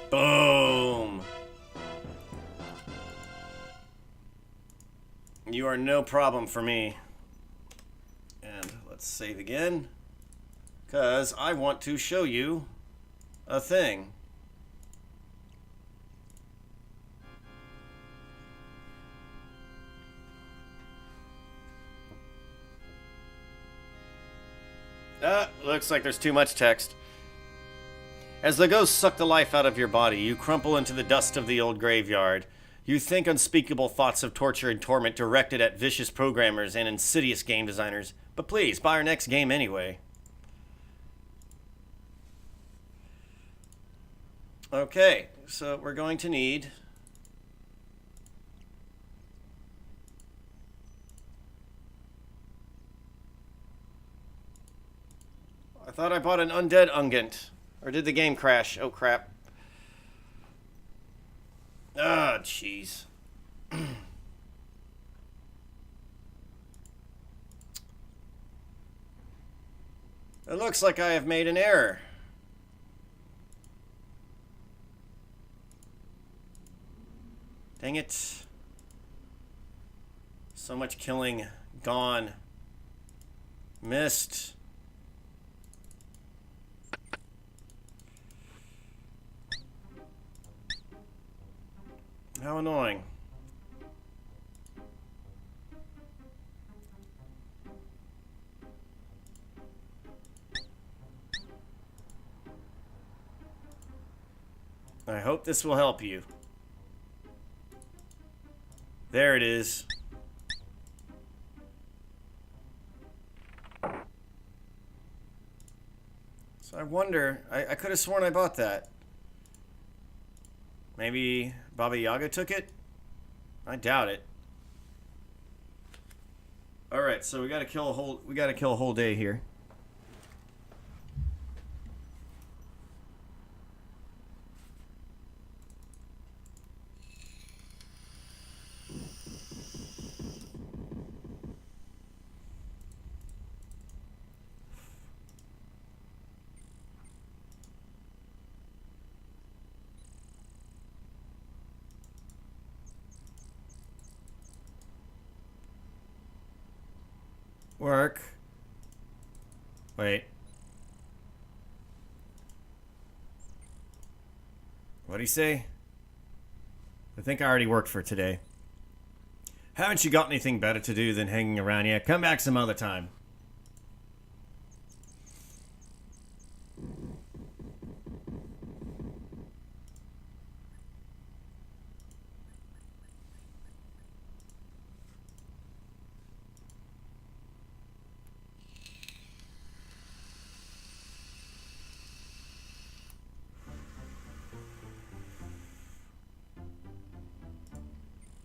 Boom! You are no problem for me. And let's save again. Because I want to show you a thing. Looks like there's too much text. As the ghosts suck the life out of your body, you crumple into the dust of the old graveyard. You think unspeakable thoughts of torture and torment directed at vicious programmers and insidious game designers. But please, buy our next game anyway. Okay, so we're going to need... I thought I bought an undead ungent. Or did the game crash? Oh, crap. Ah, jeez. It looks like I have made an error. Dang it. So much killing. Gone. Missed. How annoying. I hope this will help you. There it is. So I wonder, I could have sworn I bought that. Maybe Baba Yaga took it? I doubt it. Alright, so we gotta kill a whole day here. Work. Wait. What'd he say? I think I already worked for today. Haven't you got anything better to do than hanging around here? Come back some other time.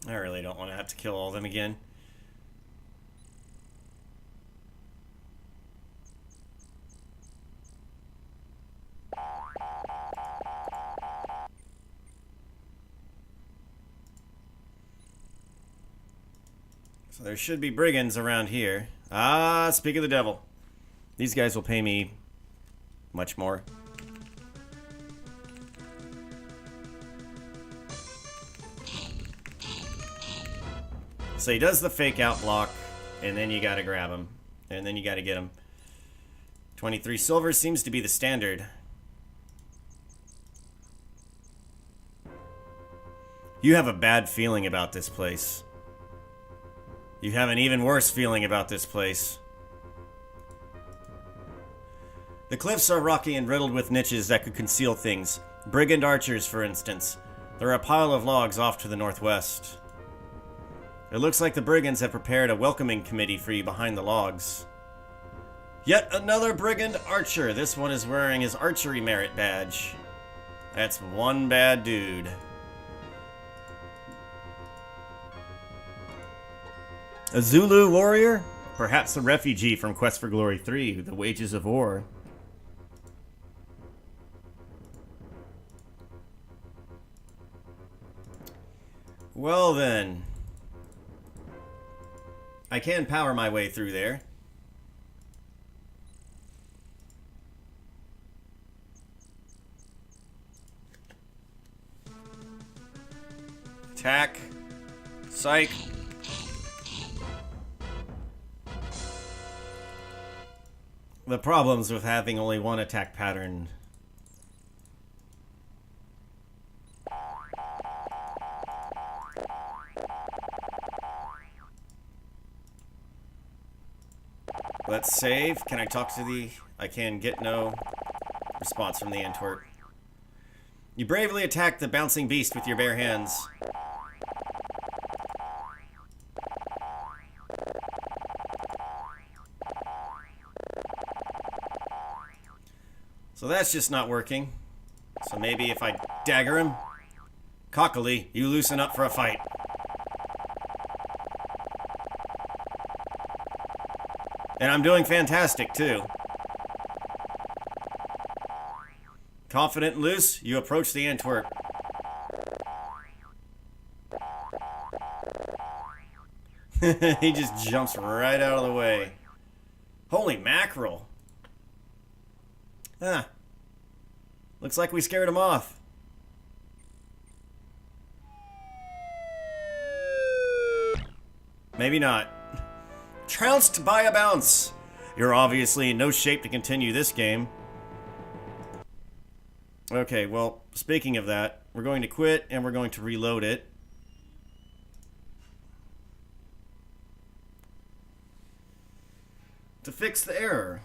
I really don't want to have to kill all of them again. So there should be brigands around here. Ah, speak of the devil. These guys will pay me much more. So he does the fake out block, and then you gotta grab him. And then you gotta get him. 23 silver seems to be the standard. You have a bad feeling about this place. You have an even worse feeling about this place. The cliffs are rocky and riddled with niches that could conceal things. Brigand archers, for instance. There are a pile of logs off to the northwest. It looks like the brigands have prepared a welcoming committee for you behind the logs. Yet another brigand archer. This one is wearing his archery merit badge. That's one bad dude. A Zulu warrior? Perhaps a refugee from Quest for Glory 3, The Wages of War. Well then. I can power my way through there. Attack. Psych. The problems with having only one attack pattern. Let's save. Can I talk to the... I can get no response from the Antwerp. You bravely attack the bouncing beast with your bare hands. So that's just not working. So maybe if I dagger him... Cockily, you loosen up for a fight. And I'm doing fantastic, too. Confident and loose, you approach the Antwerp. He just jumps right out of the way. Holy mackerel. Ah. Looks like we scared him off. Maybe not. Trounced by a bounce. You're obviously in no shape to continue this game. Okay, well, speaking of that, we're going to quit and we're going to reload it. To fix the error.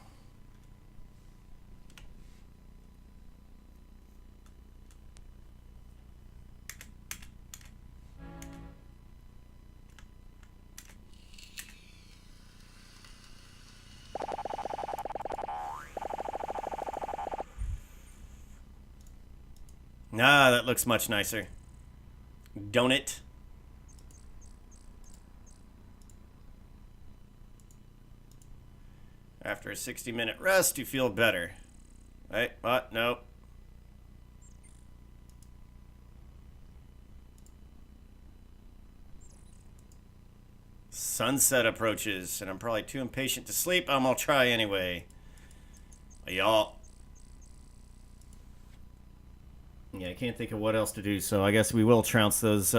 Ah, that looks much nicer. Don't it? After a 60-minute rest, you feel better. Right? What? Nope. Sunset approaches, and I'm probably too impatient to sleep. I'm gonna try anyway. Y'all. Yeah, I can't think of what else to do, so I guess we will trounce those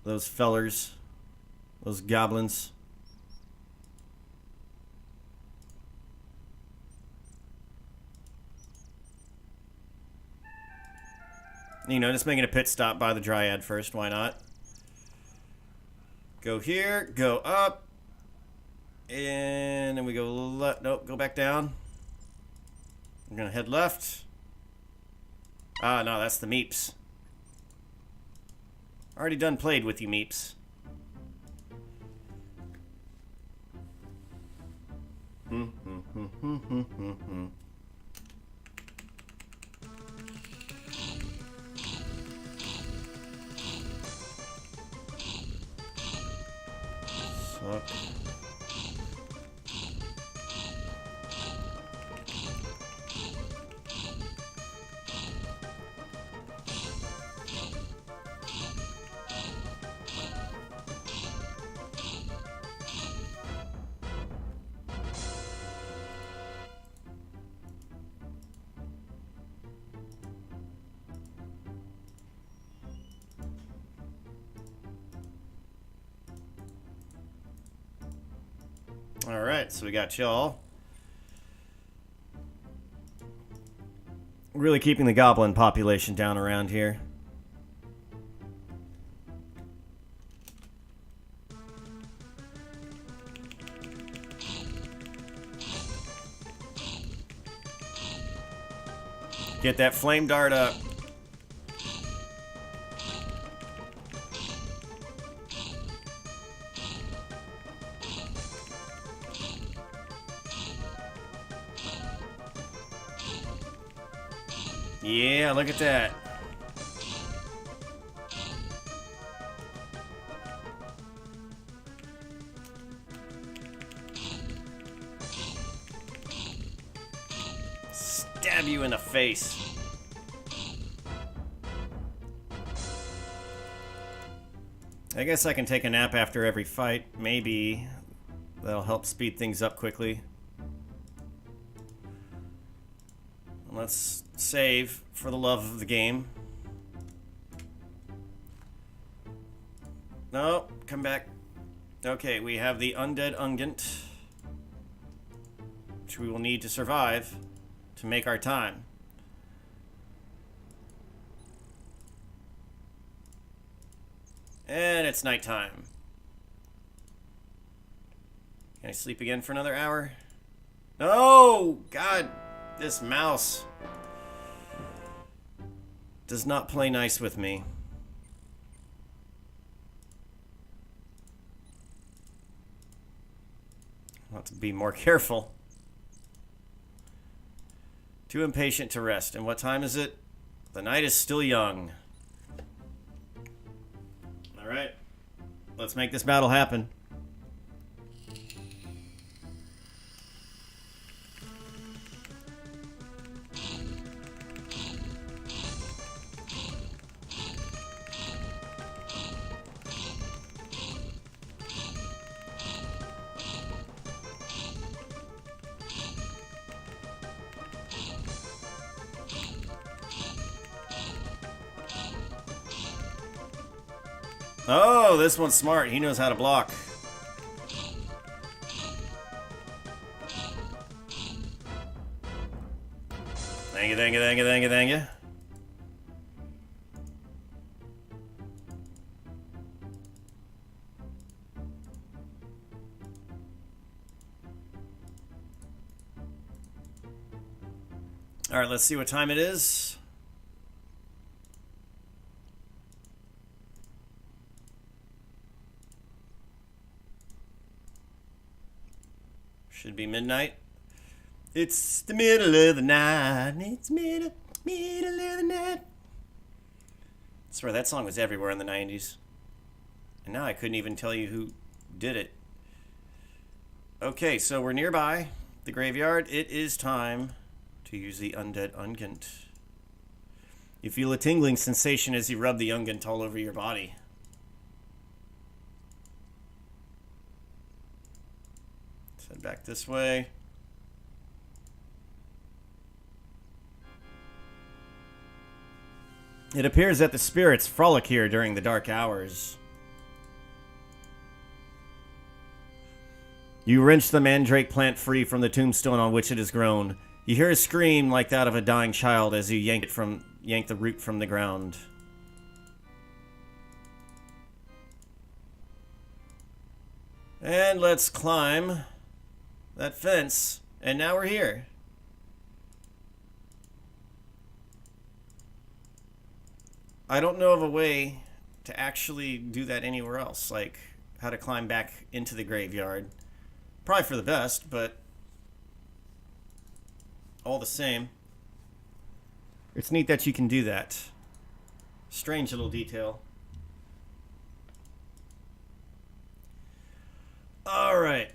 fellers. Those goblins. You know, just making a pit stop by the Dryad first, why not? Go here, go up, and then we go left. Nope, go back down. We're gonna head left. Ah, no, that's the Meeps. Already done played with you, Meeps. Suck. Alright, so we got y'all. Really keeping the goblin population down around here. Get that flame dart up. Yeah, look at that. Stab you in the face. I guess I can take a nap after every fight. Maybe that'll help speed things up quickly. Let's save for the love of the game. No, come back. Okay, we have the undead ungent, which we will need to survive to make our time. And it's nighttime. Can I sleep again for another hour? No! God, this mouse does not play nice with me. I'll have to be more careful. Too impatient to rest. And what time is it? The night is still young. Alright. Let's make this battle happen. Oh, this one's smart. He knows how to block. Thank you, thank you, thank you, thank you, thank you. All right, let's see what time it is. Should be midnight. It's the middle of the night. It's middle of the night. I swear that song was everywhere in the 90s. And now I couldn't even tell you who did it. Okay, so we're nearby the graveyard. It is time to use the undead ungent. You feel a tingling sensation as you rub the ungent all over your body. Head back this way. It appears that the spirits frolic here during the dark hours. You wrench the mandrake plant free from the tombstone on which it has grown. You hear a scream like that of a dying child as you yank the root from the ground. And let's climb that fence, and now we're here. I don't know of a way to actually do that anywhere else, like how to climb back into the graveyard. Probably for the best, but all the same. It's neat that you can do that. Strange little detail. All right.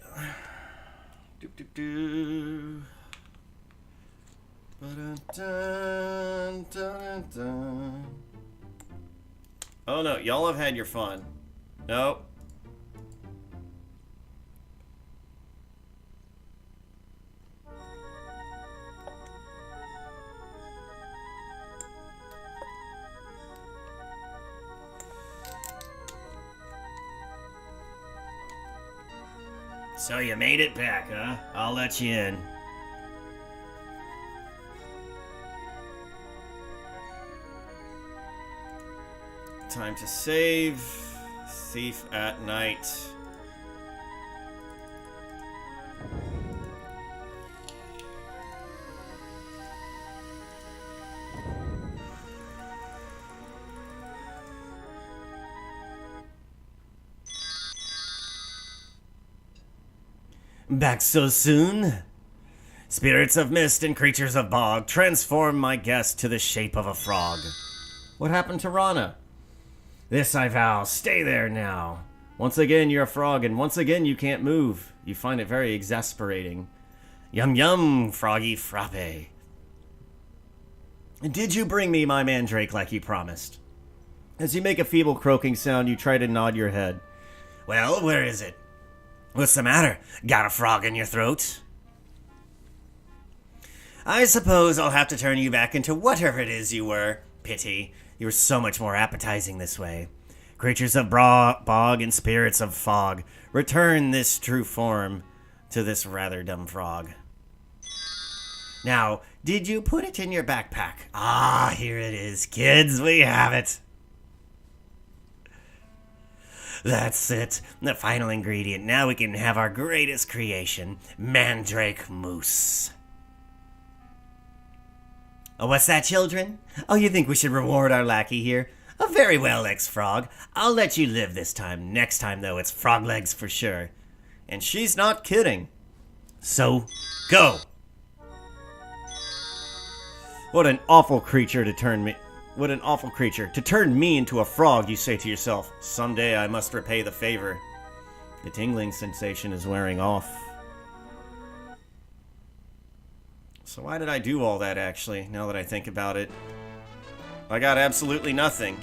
Dun, dun, dun, dun. Oh no, y'all have had your fun. Nope. So you made it back, huh? I'll let you in. Time to save. Thief at night. Back so soon? Spirits of mist and creatures of bog, transform my guest to the shape of a frog. What happened to Rana? This I vow, stay there now. Once again, you're a frog, and once again, you can't move. You find it very exasperating. Yum yum, froggy frappe. Did you bring me my mandrake like you promised? As you make a feeble croaking sound, you try to nod your head. Well, where is it? What's the matter? Got a frog in your throat? I suppose I'll have to turn you back into whatever it is you were. Pity. You were so much more appetizing this way. Creatures of bog and spirits of fog, return this true form to this rather dumb frog. Now, did you put it in your backpack? Ah, here it is, kids, we have it. That's it, the final ingredient. Now we can have our greatest creation, Mandrake Mousse. Oh, what's that, children? Oh, you think we should reward our lackey here? Oh, very well, ex-frog. I'll let you live this time. Next time, though, it's frog legs for sure. And she's not kidding. So, go! What an awful creature to turn me... What an awful creature. To turn me into a frog, you say to yourself. Someday I must repay the favor. The tingling sensation is wearing off. So why did I do all that, actually, now that I think about it? I got absolutely nothing.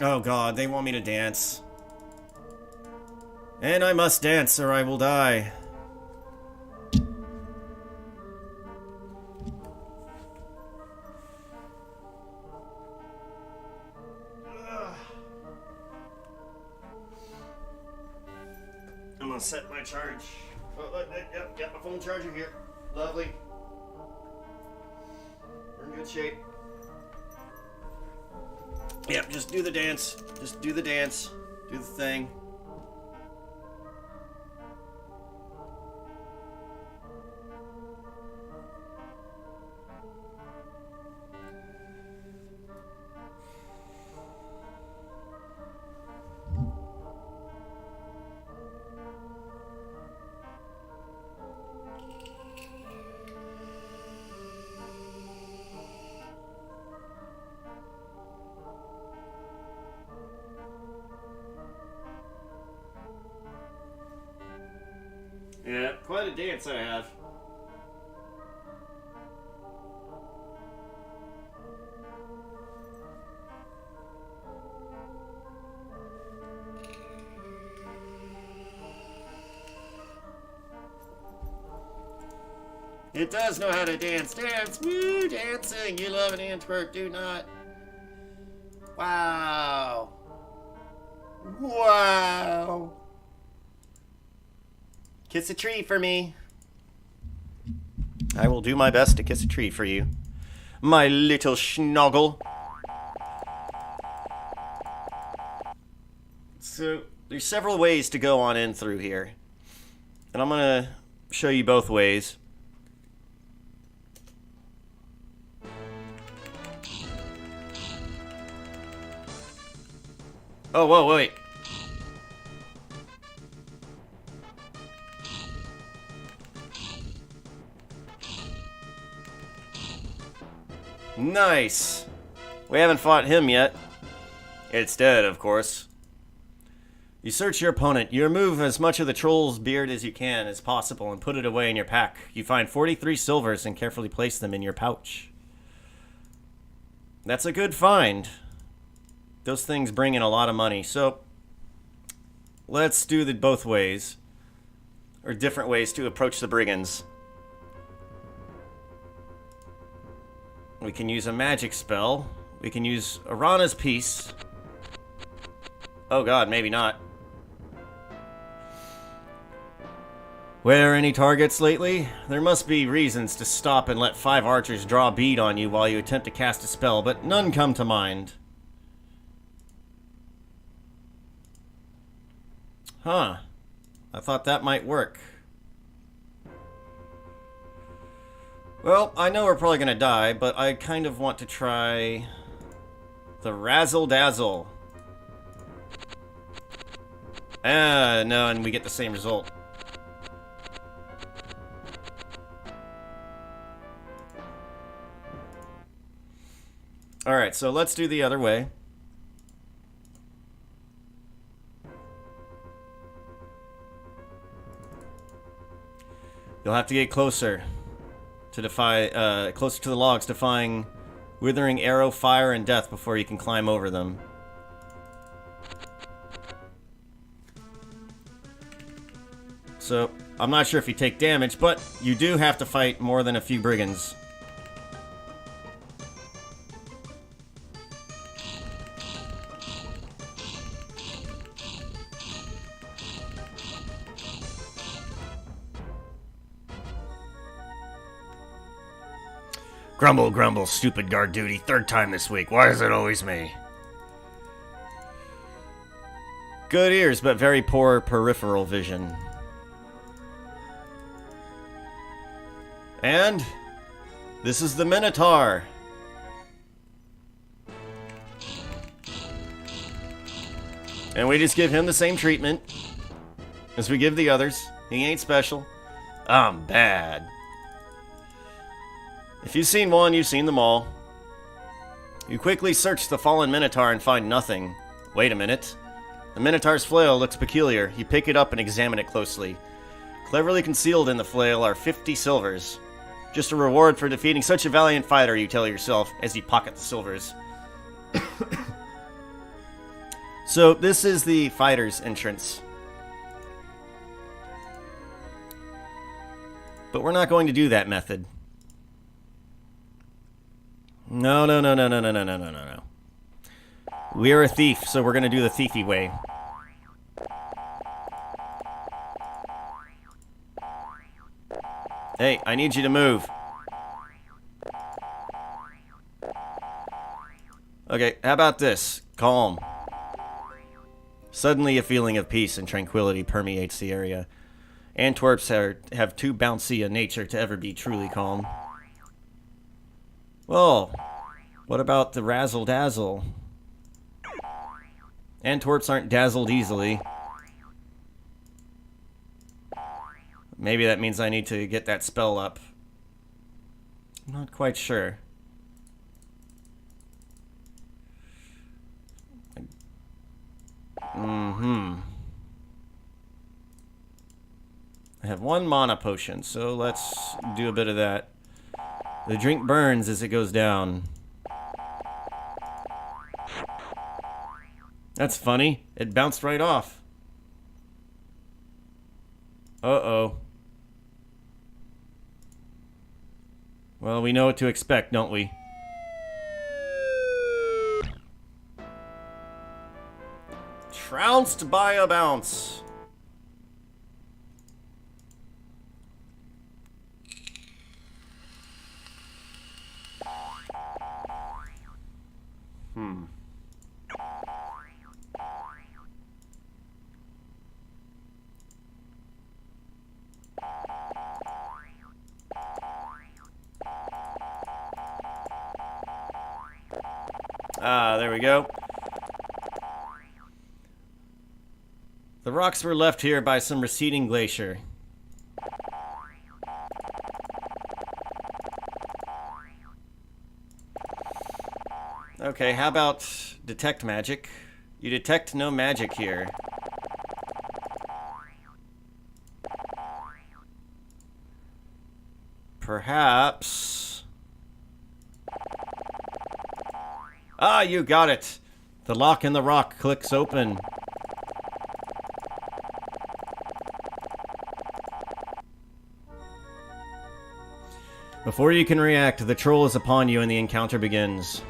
Oh god, they want me to dance. And I must dance or I will die. I'm gonna set my charge. Oh, yep, got my phone charger here. Lovely. We're in good shape. Yep, just do the dance. Just do the dance. Do the thing. Yeah, quite a dance I have. It does know how to dance. Dance! Woo! Dancing! You love an Antwerp, do not. Wow. Wow. Kiss a tree for me. I will do my best to kiss a tree for you. My little schnoggle. So, there's several ways to go on in through here. And I'm going to show you both ways. Oh, whoa, wait. Nice. We haven't fought him yet. It's dead, of course. You search your opponent. You remove as much of the troll's beard as you can as possible and put it away in your pack. You find 43 silvers and carefully place them in your pouch. That's a good find. Those things bring in a lot of money. So, let's do it both ways. Or different ways to approach the brigands. We can use a magic spell. We can use Arana's Piece. Oh god, maybe not. Wear any targets lately? There must be reasons to stop and let 5 archers draw a bead on you while you attempt to cast a spell, but none come to mind. Huh. I thought that might work. Well, I know we're probably gonna die, but I kind of want to try the Razzle Dazzle. No, and we get the same result. Alright, so let's do the other way. You'll have to get closer to defy, closer to the logs, defying withering arrow, fire, and death before you can climb over them. So, I'm not sure if you take damage, but you do have to fight more than a few brigands. Grumble, grumble, stupid guard duty. Third time this week. Why is it always me? Good ears, but very poor peripheral vision. And this is the Minotaur. And we just give him the same treatment as we give the others. He ain't special. I'm bad. If you've seen one, you've seen them all. You quickly search the fallen Minotaur and find nothing. Wait a minute. The Minotaur's flail looks peculiar. You pick it up and examine it closely. Cleverly concealed in the flail are 50 silvers. Just a reward for defeating such a valiant fighter, you tell yourself as you pocket the silvers. So, this is the fighter's entrance. But we're not going to do that method. No. We're a thief, so we're going to do the thiefy way. Hey, I need you to move. Okay, how about this? Calm. Suddenly a feeling of peace and tranquility permeates the area. Antwerps have too bouncy a nature to ever be truly calm. Well, what about the Razzle Dazzle? Antwerps aren't dazzled easily. Maybe that means I need to get that spell up. I'm not quite sure. I have one mana potion, so let's do a bit of that. The drink burns as it goes down. That's funny. It bounced right off. Uh-oh. Well, we know what to expect, don't we? Trounced by a bounce. Ah, there we go. The rocks were left here by some receding glacier. Okay, how about detect magic? You detect no magic here. Perhaps... Ah, you got it! The lock in the rock clicks open. Before you can react, the troll is upon you and the encounter begins.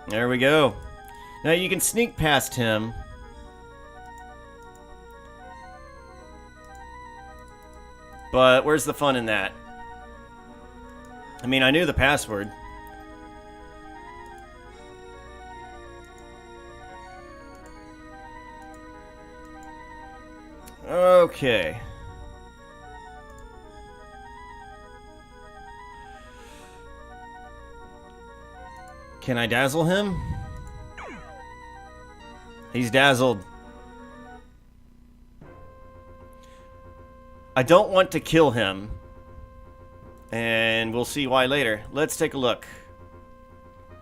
There we go. Now you can sneak past him. But where's the fun in that? I mean, I knew the password. Okay. Can I dazzle him? He's dazzled. I don't want to kill him. And we'll see why later. Let's take a look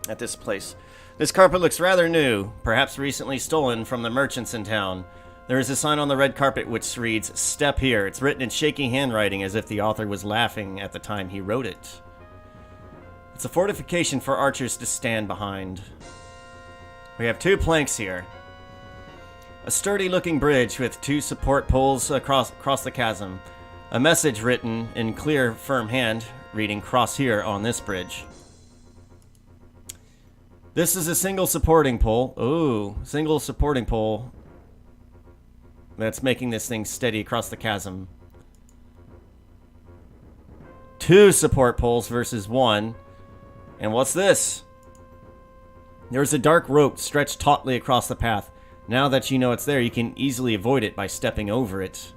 at this place. This carpet looks rather new, perhaps recently stolen from the merchants in town. There is a sign on the red carpet which reads, "Step here." It's written in shaky handwriting as if the author was laughing at the time he wrote it. It's a fortification for archers to stand behind. We have 2 planks here. A sturdy-looking bridge with 2 support poles across the chasm. A message written in clear, firm hand, reading "Cross here on this bridge." This is a single supporting pole. Ooh, single supporting pole. That's making this thing steady across the chasm. 2 support poles versus 1. And what's this? There's a dark rope stretched tautly across the path. Now that you know it's there, you can easily avoid it by stepping over it.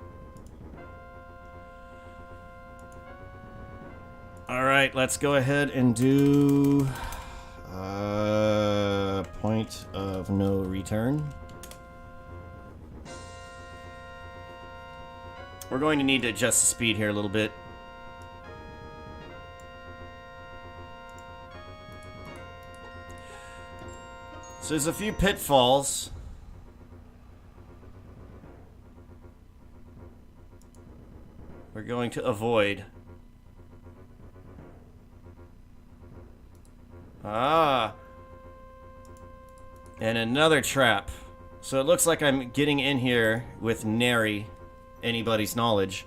Alright, let's go ahead and do... point of no return. We're going to need to adjust the speed here a little bit. So there's a few pitfalls. We're going to avoid. Ah. And another trap. So it looks like I'm getting in here with nary anybody's knowledge.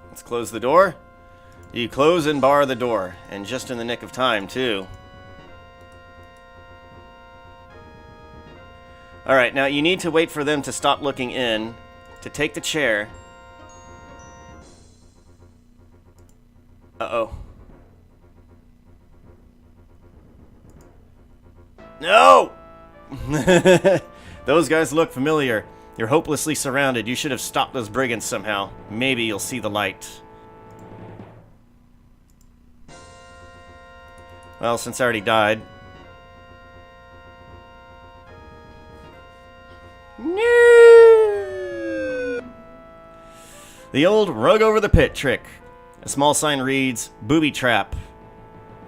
Let's close the door. You close and bar the door, and just in the nick of time, too. Alright, now you need to wait for them to stop looking in, to take the chair. Uh-oh. No! Those guys look familiar. You're hopelessly surrounded. You should have stopped those brigands somehow. Maybe you'll see the light. Well, since I already died. No! The old rug over the pit trick. A small sign reads, "Booby trap."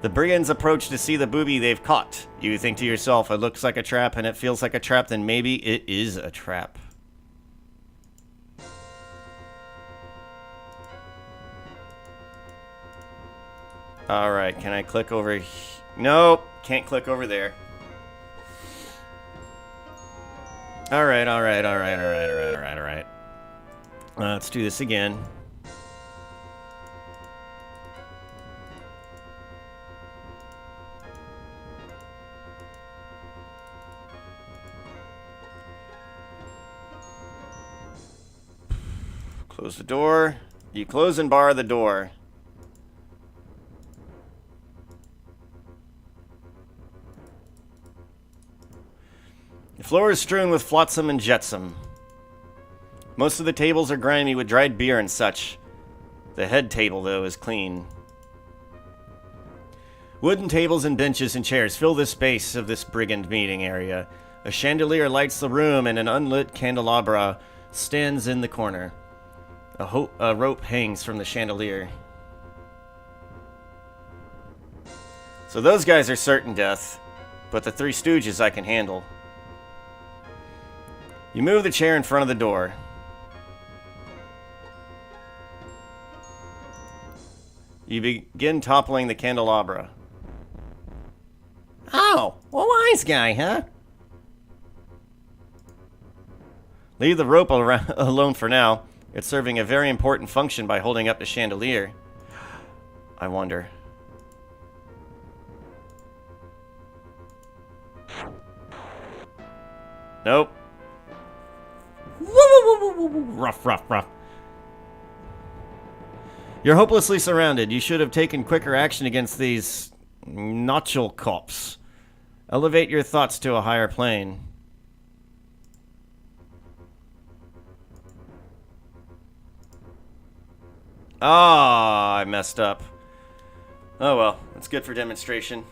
The brigands approach to see the booby they've caught. You think to yourself, it looks like a trap and it feels like a trap, then maybe it is a trap. Alright, can I click over? Nope, can't click over there. Alright. Let's do this again. Close the door. You close and bar the door. The floor is strewn with flotsam and jetsam. Most of the tables are grimy with dried beer and such. The head table, though, is clean. Wooden tables and benches and chairs fill the space of this brigand meeting area. A chandelier lights the room and an unlit candelabra stands in the corner. A rope hangs from the chandelier. So those guys are certain death, but the Three Stooges I can handle. You move the chair in front of the door. You begin toppling the candelabra. Oh, a wise guy, huh? Leave the rope alone for now. It's serving a very important function by holding up the chandelier. I wonder. Nope. Woo, woo, woo, woo, woo. Rough, rough, rough. You're hopelessly surrounded. You should have taken quicker action against these notchel cops. Elevate your thoughts to a higher plane. Ah, I messed up. Oh well, that's good for demonstration.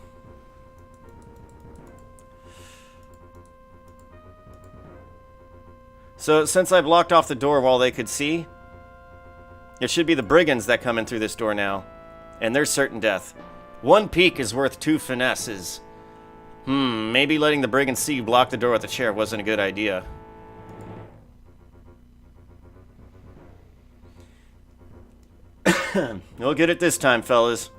So, since I blocked off the door while they could see, it should be the brigands that come in through this door now. And they're certain death. 1 peek is worth 2 finesses. Maybe letting the brigands see you block the door with a chair wasn't a good idea. We'll get it this time, fellas.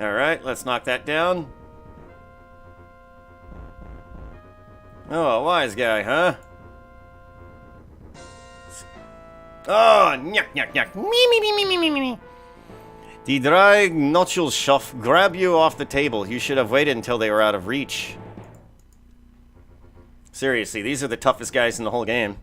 Alright, let's knock that down. Oh, a wise guy, huh? Oh, nyuk, nyuk, nyuk. Me. Die drei Notchelschaft grab you off the table. You should have waited until they were out of reach. Seriously, these are the toughest guys in the whole game.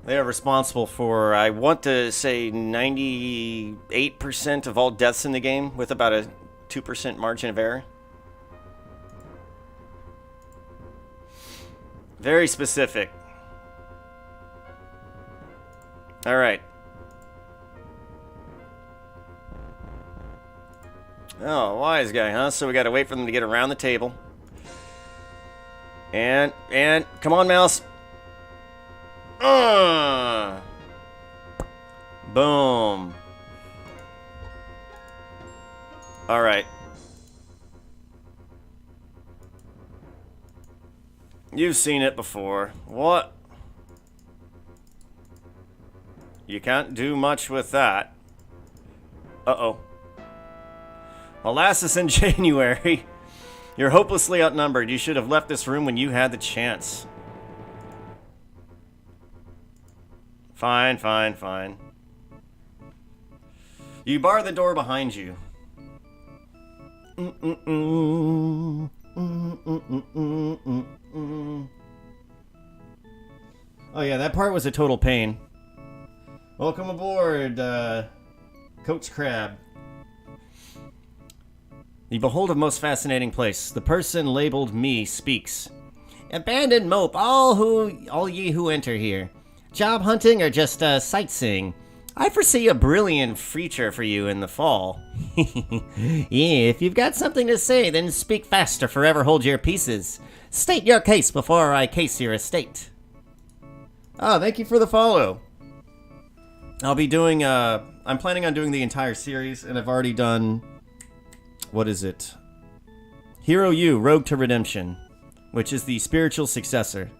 They are responsible for, I want to say, 98% of all deaths in the game, with about a 2% margin of error. Very specific. Alright. Oh, wise guy, huh? So we gotta wait for them to get around the table. And, come on, mouse. Boom. Alright. You've seen it before. What? You can't do much with that. Uh-oh. Alas, it's in January. You're hopelessly outnumbered. You should have left this room when you had the chance. Fine, fine, fine. You bar the door behind you. Oh yeah, that part was a total pain. Welcome aboard, Coach Crab. You behold a most fascinating place. The person labeled me speaks. Abandoned mope, all ye who enter here. Job hunting or just sightseeing? I foresee a brilliant future for you in the fall. Yeah, if you've got something to say, then speak fast or forever hold your pieces. State your case before I case your estate. Oh, thank you for the follow. I'll be doing, I'm planning on doing the entire series, and I've already done, what is it? Hero U, Rogue to Redemption, which is the spiritual successor.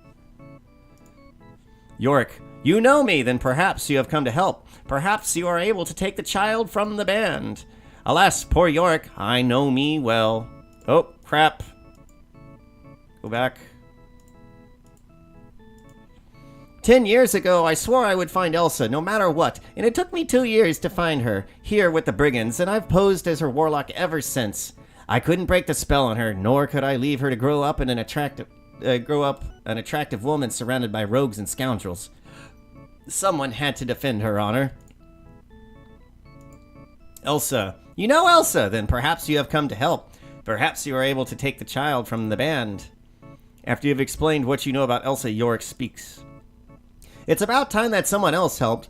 Yorick, you know me, then perhaps you have come to help. Perhaps you are able to take the child from the band. Alas, poor Yorick, I know me well. Oh, crap. Go back. 10 years ago, I swore I would find Elsa, no matter what, and it took me 2 years to find her, here with the brigands, and I've posed as her warlock ever since. I couldn't break the spell on her, nor could I leave her to grow up an attractive woman surrounded by rogues and scoundrels. Someone had to defend her honor. Elsa. You know Elsa, then perhaps you have come to help. Perhaps you are able to take the child from the band. After you've explained what you know about Elsa, Yorick speaks. It's about time that someone else helped.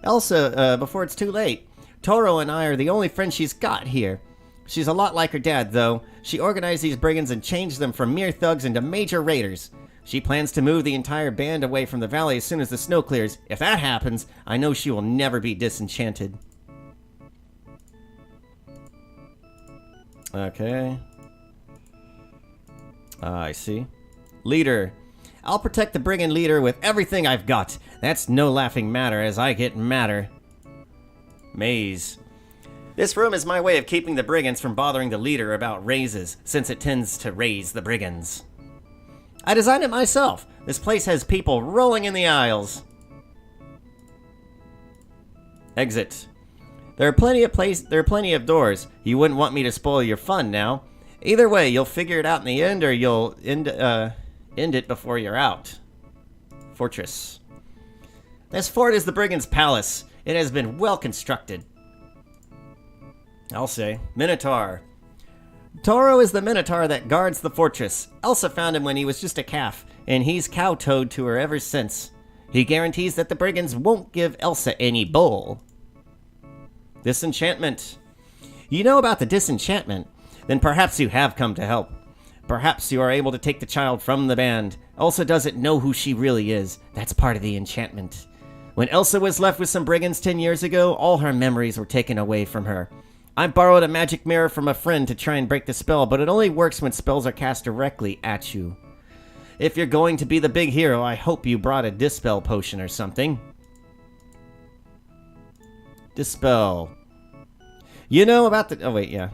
Elsa, before it's too late. Toro and I are the only friends she's got here. She's a lot like her dad, though. She organized these brigands and changed them from mere thugs into major raiders. She plans to move the entire band away from the valley as soon as the snow clears. If that happens, I know she will never be disenchanted. Okay. I see. Leader. I'll protect the brigand leader with everything I've got. That's no laughing matter as I get madder. Maze. This room is my way of keeping the brigands from bothering the leader about raises, since it tends to raise the brigands. I designed it myself. This place has people rolling in the aisles. Exit. There are plenty of doors. You wouldn't want me to spoil your fun now. Either way, you'll figure it out in the end, or you'll end it before you're out. Fortress. This fort is the Brigand's palace. It has been well constructed. I'll say. Minotaur. Toro is the Minotaur that guards the fortress. Elsa found him when he was just a calf, and he's kowtowed to her ever since. He guarantees that the Brigands won't give Elsa any bull. Disenchantment. You know about the disenchantment? Then perhaps you have come to help. Perhaps you are able to take the child from the band. Elsa doesn't know who she really is. That's part of the enchantment. When Elsa was left with some brigands 10 years ago, all her memories were taken away from her. I borrowed a magic mirror from a friend to try and break the spell, but it only works when spells are cast directly at you. If you're going to be the big hero, I hope you brought a dispel potion or something. Dispel. You know about the... Oh, wait, yeah.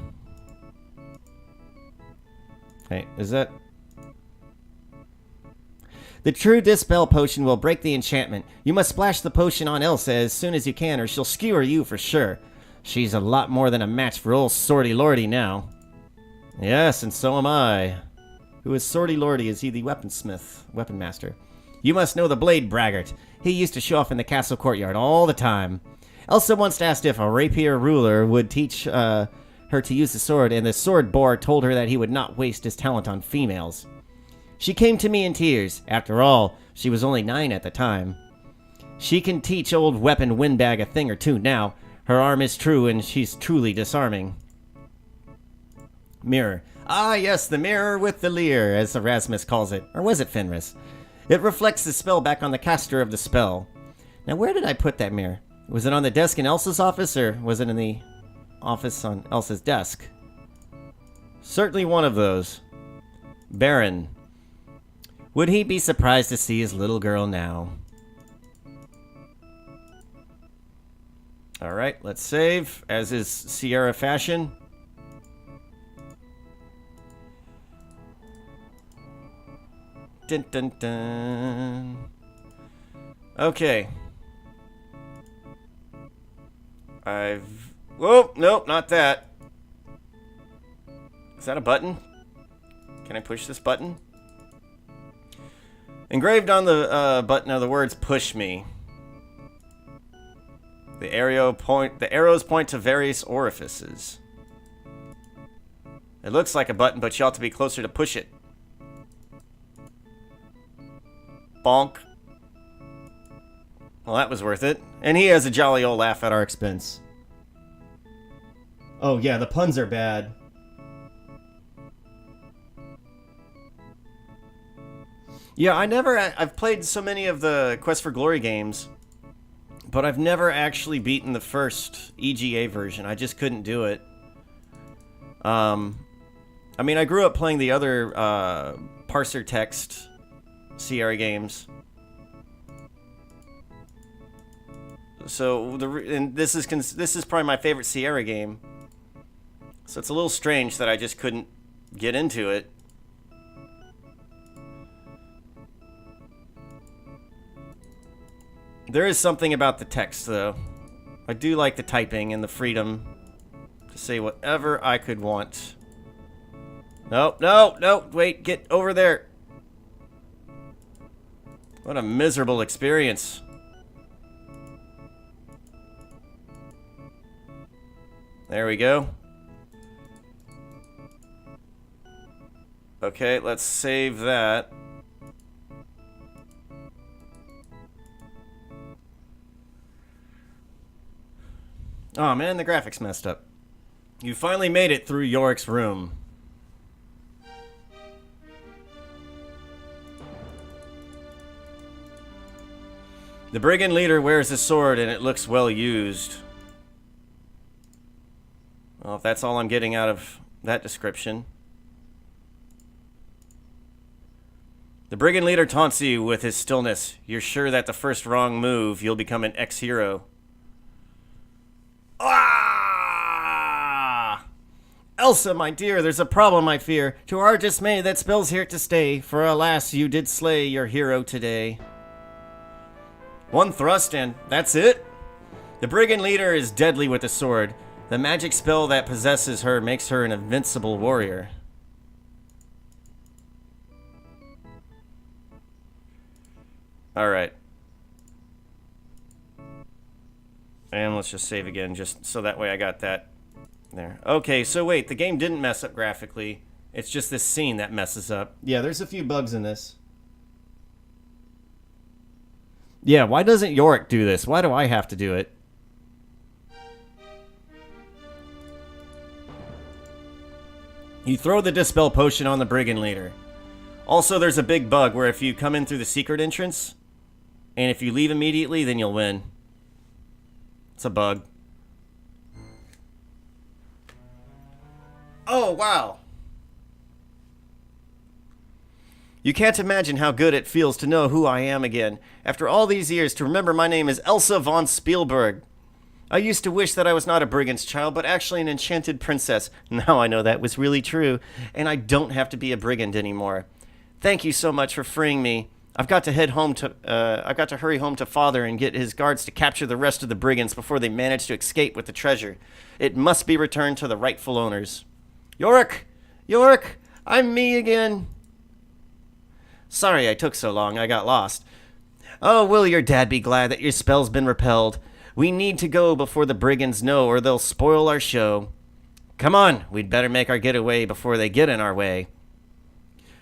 Hey, is that... The true Dispel potion will break the enchantment. You must splash the potion on Elsa as soon as you can, or she'll skewer you for sure. She's a lot more than a match for old Swordy Lordy now. Yes, and so am I. Who is Swordy Lordy? Is he the weaponsmith, weapon master? You must know the Blade Braggart. He used to show off in the castle courtyard all the time. Elsa once asked if a rapier ruler would teach her to use the sword, and the sword boar told her that he would not waste his talent on females. She came to me in tears. After all, she was only 9 at the time. She can teach old weapon windbag a thing or two now. Her arm is true, and she's truly disarming. Mirror. Ah, yes, the mirror with the leer, as Erasmus calls it. Or was it Fenris? It reflects the spell back on the caster of the spell. Now, where did I put that mirror? Was it on the desk in Elsa's office, or was it in the office on Elsa's desk? Certainly one of those. Baron. Would he be surprised to see his little girl now? Alright, let's save, as is Sierra fashion. Dun dun dun. Okay. Whoa, nope, not that. Is that a button? Can I push this button? Engraved on the button are the words "push me." The arrows point to various orifices. It looks like a button, but you ought to be closer to push it. Bonk. Well, that was worth it. And he has a jolly old laugh at our expense. Oh yeah, the puns are bad. Yeah, I've played so many of the Quest for Glory games, but I've never actually beaten the first EGA version. I just couldn't do it. I mean, I grew up playing the other parser text Sierra games. So this is probably my favorite Sierra game. So it's a little strange that I just couldn't get into it. There is something about the text, though. I do like the typing and the freedom to say whatever I could want. No, wait, get over there. What a miserable experience. There we go. Okay, let's save that. Oh man, the graphics messed up. You finally made it through Yorick's room. The brigand leader wears a sword and it looks well used. Well, if that's all I'm getting out of that description. The brigand leader taunts you with his stillness. You're sure that the first wrong move, you'll become an ex-hero. Ah! Elsa, my dear, there's a problem, I fear. To our dismay, that spell's here to stay. For alas, you did slay your hero today. One thrust and that's it? The brigand leader is deadly with the sword. The magic spell that possesses her makes her an invincible warrior. Alright. And let's just save again, just so that way I got that there. Okay, so wait, the game didn't mess up graphically. It's just this scene that messes up. Yeah, there's a few bugs in this. Yeah, why doesn't Yorick do this? Why do I have to do it? You throw the Dispel Potion on the Brigand Leader. Also, there's a big bug where if you come in through the secret entrance, and if you leave immediately, then you'll win. It's a bug. Oh, wow. You can't imagine how good it feels to know who I am again. After all these years, to remember my name is Elsa von Spielberg. I used to wish that I was not a brigand's child, but actually an enchanted princess. Now I know that was really true, and I don't have to be a brigand anymore. Thank you so much for freeing me. I've got to hurry home to Father and get his guards to capture the rest of the brigands before they manage to escape with the treasure. It must be returned to the rightful owners. Yorick! Yorick! I'm me again! Sorry I took so long, I got lost. Oh, will your dad be glad that your spell's been repelled? We need to go before the brigands know or they'll spoil our show. Come on, we'd better make our getaway before they get in our way.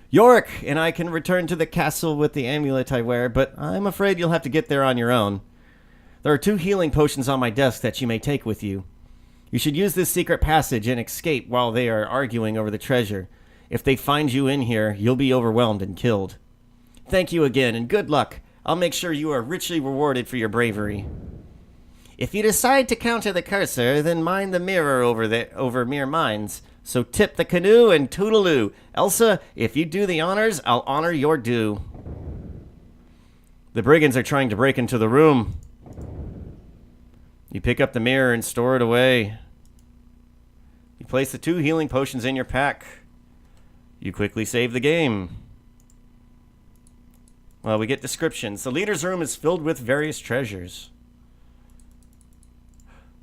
Yorick and I can return to the castle with the amulet I wear, but I'm afraid you'll have to get there on your own. There are 2 healing potions on my desk that you may take with you. You should use this secret passage and escape while they are arguing over the treasure. If they find you in here, you'll be overwhelmed and killed. Thank you again, and good luck. I'll make sure you are richly rewarded for your bravery. If you decide to counter the cursor, then mind the mirror over mere minds. So tip the canoe and toodaloo. Elsa, if you do the honors, I'll honor your due. The brigands are trying to break into the room. You pick up the mirror and store it away. You place the 2 healing potions in your pack. You quickly save the game. Well, we get descriptions. The leader's room is filled with various treasures.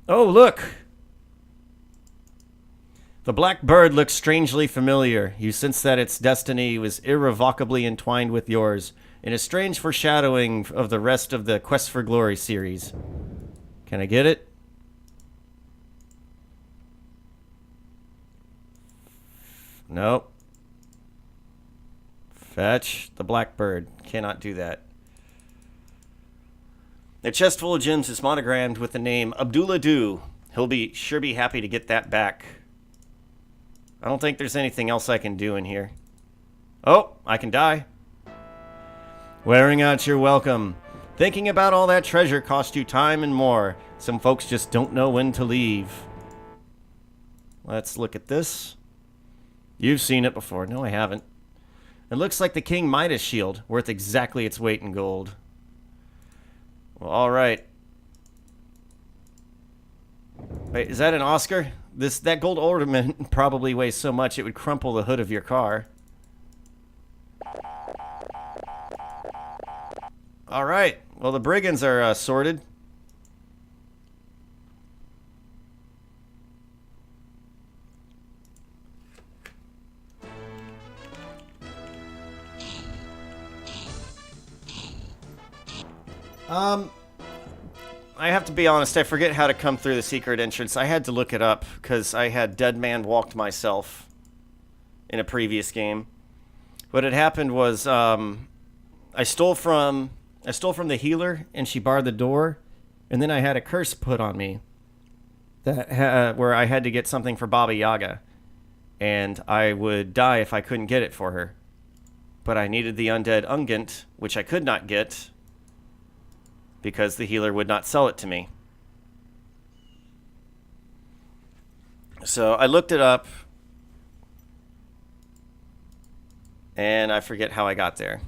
Oh, look! The black bird looks strangely familiar. You sense that its destiny was irrevocably entwined with yours, in a strange foreshadowing of the rest of the Quest for Glory series. Can I get it? Nope. Fetch the black bird. Cannot do that. The chest full of gems is monogrammed with the name Abdullah Du. He'll sure be happy to get that back. I don't think there's anything else I can do in here. Oh, I can die. Wearing out your welcome. Thinking about all that treasure cost you time and more. Some folks just don't know when to leave. Let's look at this. You've seen it before. No, I haven't. It looks like the King Midas shield, worth exactly its weight in gold. Well, all right. Wait, is that an Oscar? That gold ornament probably weighs so much it would crumple the hood of your car. All right. Well, the brigands are sorted. I have to be honest, I forget how to come through the secret entrance. I had to look it up because I had dead man walked myself in a previous game. What had happened was I stole from the healer and she barred the door, and then I had a curse put on me that where I had to get something for Baba Yaga, and I would die if I couldn't get it for her. But I needed the undead unguent, which I could not get because the healer would not sell it to me. So I looked it up, and I forget how I got there.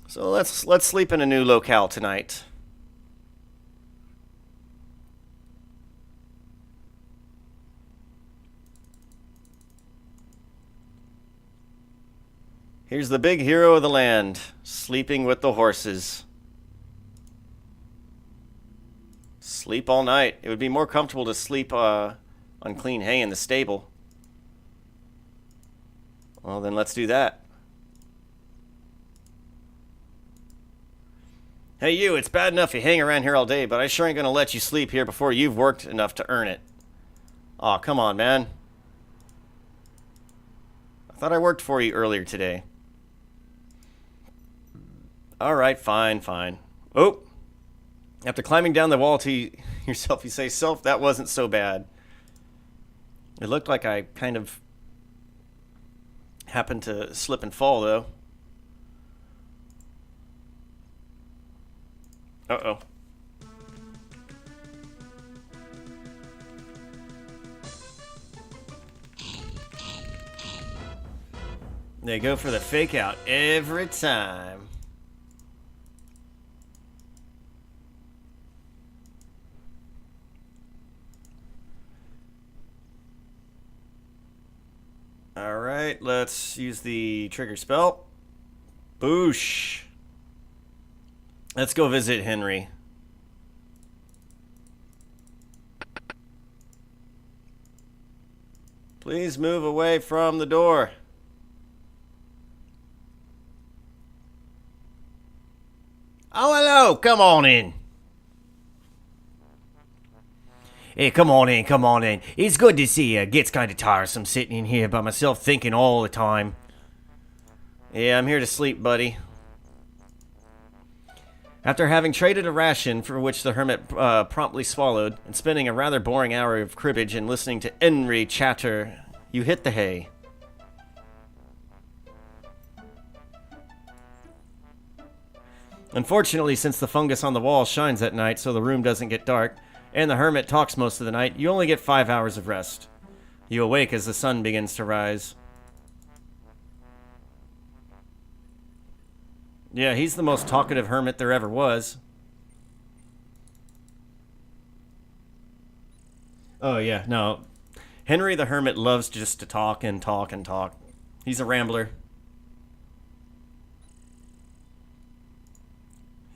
So let's sleep in a new locale tonight. Here's the big hero of the land, sleeping with the horses. Sleep all night. It would be more comfortable to sleep on clean hay in the stable. Well, then let's do that. Hey, you, it's bad enough you hang around here all day, but I sure ain't gonna let you sleep here before you've worked enough to earn it. Aw, come on, man. I thought I worked for you earlier today. Alright, fine, fine. Oh! After climbing down the wall to yourself, you say, "Self, that wasn't so bad." It looked like I kind of happened to slip and fall, though. Uh-oh. They go for the fake out every time. Alright, let's use the trigger spell. Boosh. Let's go visit Henry. Please move away from the door. Oh, hello. Come on in. Hey, come on in, come on in. It's good to see you. Gets kind of tiresome sitting in here by myself thinking all the time. Yeah, I'm here to sleep, buddy. After having traded a ration for which the hermit promptly swallowed, and spending a rather boring hour of cribbage and listening to Henry chatter, you hit the hay. Unfortunately, since the fungus on the wall shines at night so the room doesn't get dark, and the hermit talks most of the night, you only get 5 hours of rest. You awake as the sun begins to rise. Yeah, he's the most talkative hermit there ever was. Oh, yeah, no. Henry the Hermit loves just to talk and talk and talk. He's a rambler.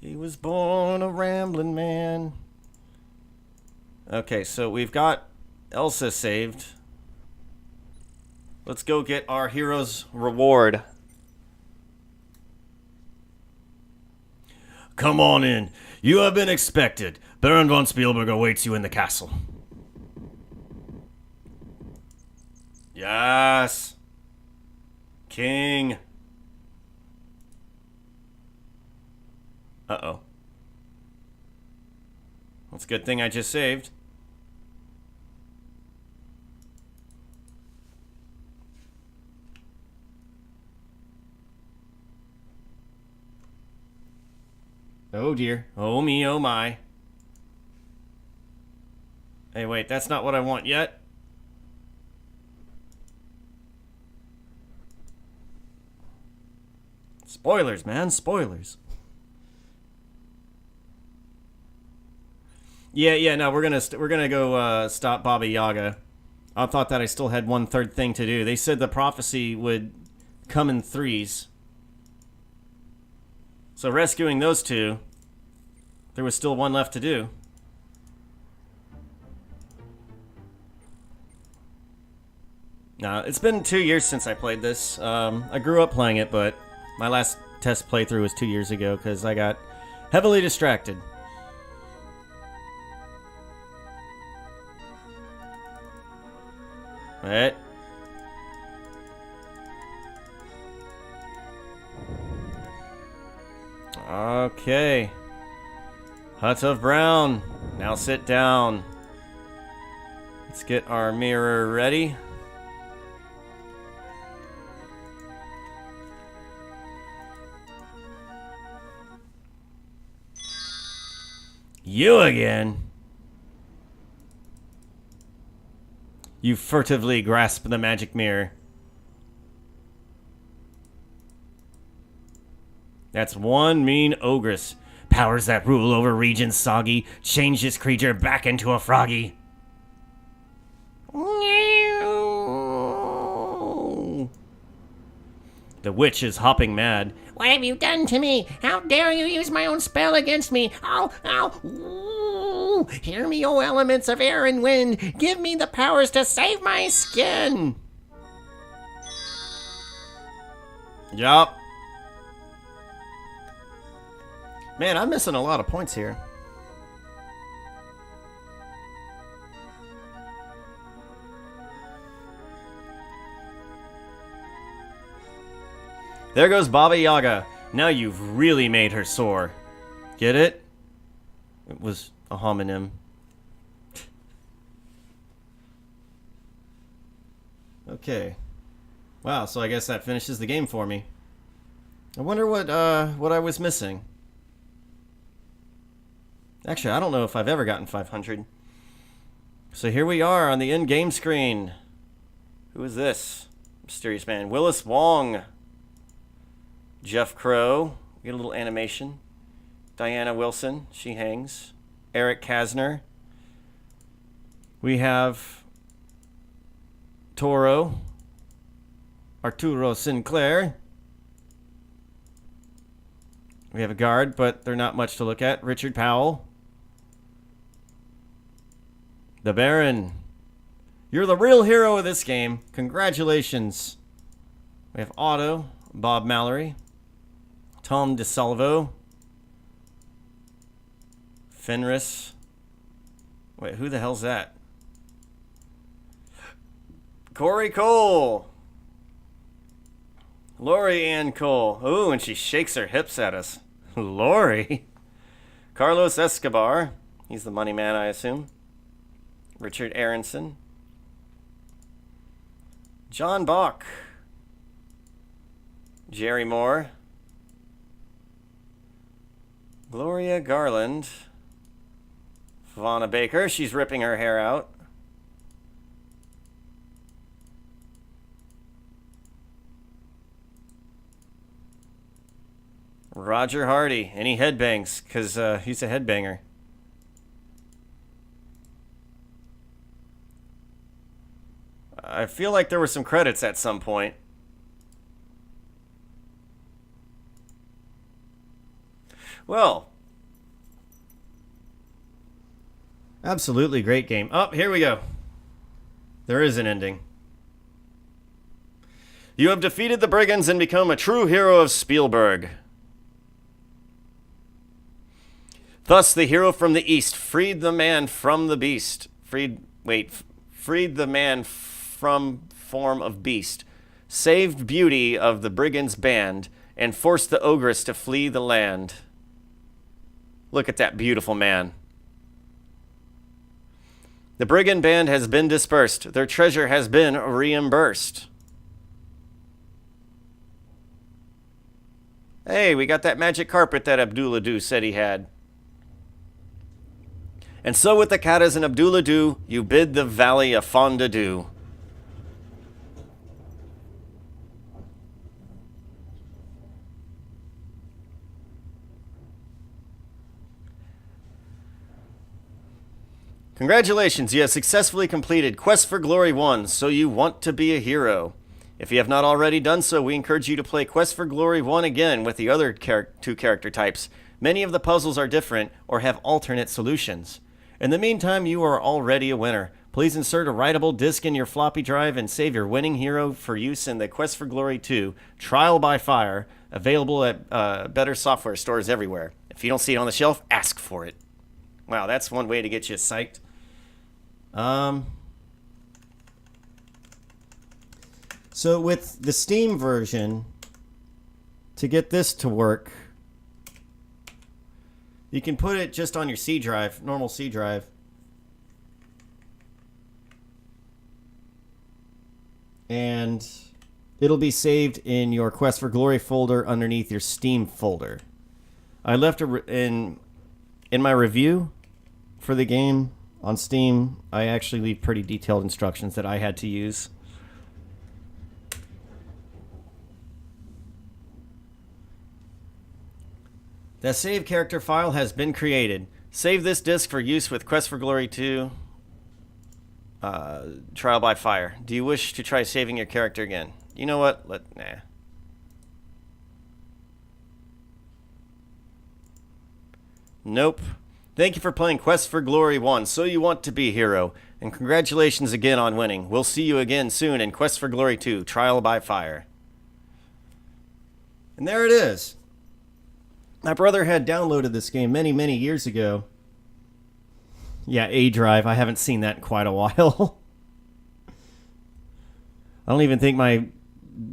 He was born a rambling man. Okay, so we've got Elsa saved. Let's go get our hero's reward. Come on in. You have been expected. Baron von Spielberg awaits you in the castle. Yes. King. Uh-oh. That's a good thing I just saved. Oh dear. Oh me, oh my. Hey, wait, that's not what I want yet. Spoilers, man, spoilers. Yeah, no, we're gonna go stop Baba Yaga. I thought that I still had 1/3 thing to do. They said the prophecy would come in 3s. So rescuing those two, there was still 1 left to do. Now, it's been 2 years since I played this. I grew up playing it, but my last test playthrough was 2 years ago because I got heavily distracted. Right. Okay. Hut of Brown. Now sit down. Let's get our mirror ready. You again? You furtively grasp the magic mirror. That's one mean ogress. Powers that rule over regions soggy. Change this creature back into a froggy. The witch is hopping mad. What have you done to me? How dare you use my own spell against me? Ow, ow. Ooh. Hear me, O elements of air and wind. Give me the powers to save my skin. Yup. Man, I'm missing a lot of points here. There goes Baba Yaga. Now you've really made her sore. Get it? It was a homonym. Okay. Wow, so I guess that finishes the game for me. I wonder what I was missing. Actually, I don't know if I've ever gotten 500. So here we are on the in-game screen. Who is this? Mysterious man. Willis Wong. Jeff Crow. We get a little animation. Diana Wilson. She hangs. Eric Kasner. We have Toro. Arturo Sinclair. We have a guard, but they're not much to look at. Richard Powell. The Baron. You're the real hero of this game. Congratulations. We have Otto, Bob Mallory, Tom DeSalvo, Fenris. Wait, who the hell's that? Corey Cole. Lori Ann Cole. Ooh, and she shakes her hips at us. Lori. Carlos Escobar. He's the money man, I assume. Richard Aronson. John Bach. Jerry Moore. Gloria Garland. Fauna Baker. She's ripping her hair out. Roger Hardy. And he headbangs, because he's a headbanger. I feel like there were some credits at some point. Well. Absolutely great game. Oh, here we go. There is an ending. You have defeated the brigands and become a true hero of Spielberg. Thus, the hero from the east freed the man from the beast. Freed the man from form of beast, saved beauty of the brigands' band, and forced the ogress to flee the land. Look at that beautiful man. The brigand band has been dispersed. Their treasure has been reimbursed. Hey, we got that magic carpet that Abdullah said he had. And so with the Katas and Abdullah, you bid the valley a fond adieu. Congratulations, you have successfully completed Quest for Glory 1, so you want to be a hero. If you have not already done so, we encourage you to play Quest for Glory 1 again with the other two character types. Many of the puzzles are different or have alternate solutions. In the meantime, you are already a winner. Please insert a writable disk in your floppy drive and save your winning hero for use in the Quest for Glory 2 Trial by Fire, available at better software stores everywhere. If you don't see it on the shelf, ask for it. Wow, that's one way to get you psyched. So with the Steam version, to get this to work, you can put it just on your C drive, normal C drive. And it'll be saved in your Quest for Glory folder underneath your Steam folder. I left in my review for the game on Steam, I actually leave pretty detailed instructions that I had to use. The save character file has been created. Save this disk for use with Quest for Glory 2 Trial by Fire. Do you wish to try saving your character again? You know what? Nah. Nope. Thank you for playing Quest for Glory 1, So You Want to Be a Hero, and congratulations again on winning. We'll see you again soon in Quest for Glory 2, Trial by Fire. And there it is. My brother had downloaded this game many, many years ago. Yeah, A Drive. I haven't seen that in quite a while. I don't even think my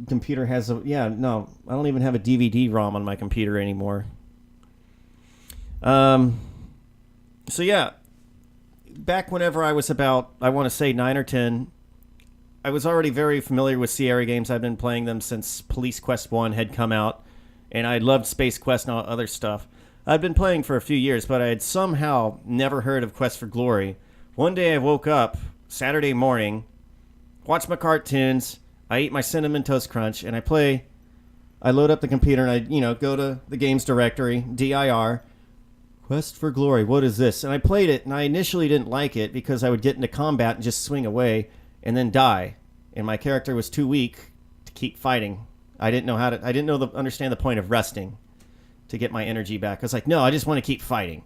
computer has a... Yeah, no. I don't even have a DVD-ROM on my computer anymore. So yeah, back whenever I was about, I want to say 9 or 10, I was already very familiar with Sierra games. I've been playing them since Police Quest 1 had come out, and I loved Space Quest and all other stuff. I'd been playing for a few years, but I had somehow never heard of Quest for Glory. One day I woke up, Saturday morning, watch my cartoons, I eat my Cinnamon Toast Crunch, and I load up the computer and I, go to the games directory, DIR, Quest for Glory, what is this? And I played it, and I initially didn't like it because I would get into combat and just swing away and then die. And my character was too weak to keep fighting. I didn't understand the point of resting to get my energy back. I was like, no, I just want to keep fighting.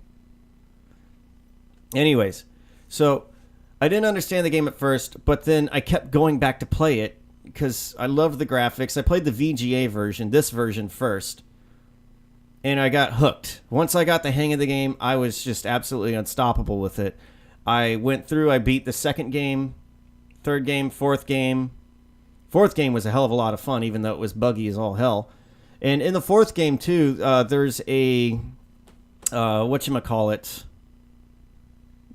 Anyways, so I didn't understand the game at first, but then I kept going back to play it because I loved the graphics. I played the VGA version, this version first. And I got hooked. Once I got the hang of the game, I was just absolutely unstoppable with it. I went through, I beat the second game, third game, fourth game. Fourth game was a hell of a lot of fun, even though it was buggy as all hell. And in the fourth game, too, there's a,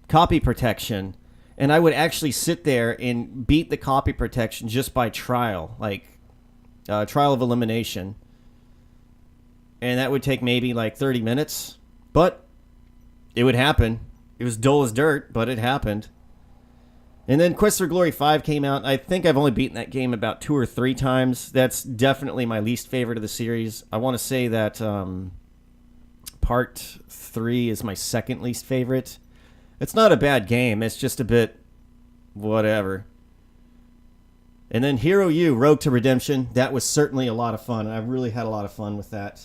copy protection. And I would actually sit there and beat the copy protection just by trial, trial of elimination. And that would take maybe like 30 minutes. But it would happen. It was dull as dirt, but it happened. And then Quest for Glory 5 came out. I think I've only beaten that game about 2 or 3 times. That's definitely my least favorite of the series. I want to say that Part 3 is my second least favorite. It's not a bad game. It's just a bit whatever. And then Hero U, Road to Redemption. That was certainly a lot of fun. I really had a lot of fun with that.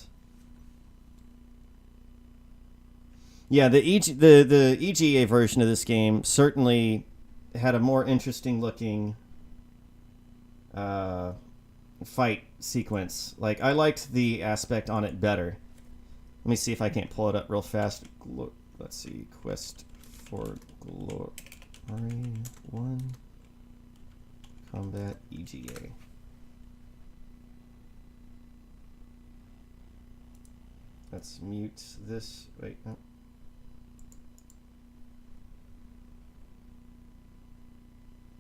Yeah, the EGA version of this game certainly had a more interesting looking fight sequence. Like, I liked the aspect on it better. Let me see if I can't pull it up real fast. Let's see, Quest for Glory 1 Combat EGA. Let's mute this. Wait, no.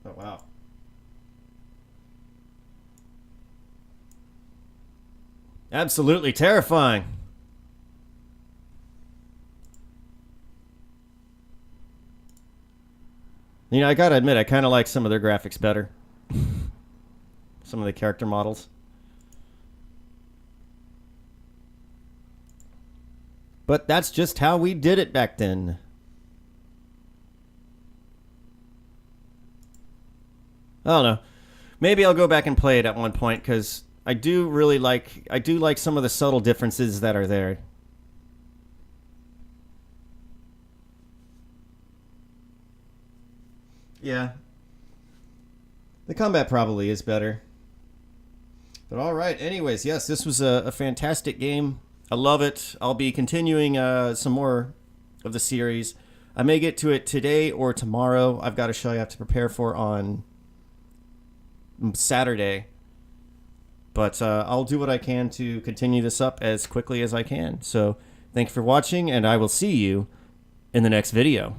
Oh, wow. Absolutely terrifying. I gotta admit, I kind of like some of their graphics better. Some of the character models. But that's just how we did it back then. I don't know. Maybe I'll go back and play it at one point because I do like some of the subtle differences that are there. Yeah. The combat probably is better. But alright, anyways, yes, this was a fantastic game. I love it. I'll be continuing some more of the series. I may get to it today or tomorrow. I've got a show I have to prepare for on Saturday. But I'll do what I can to continue this up as quickly as I can. So thank you for watching, and I will see you in the next video.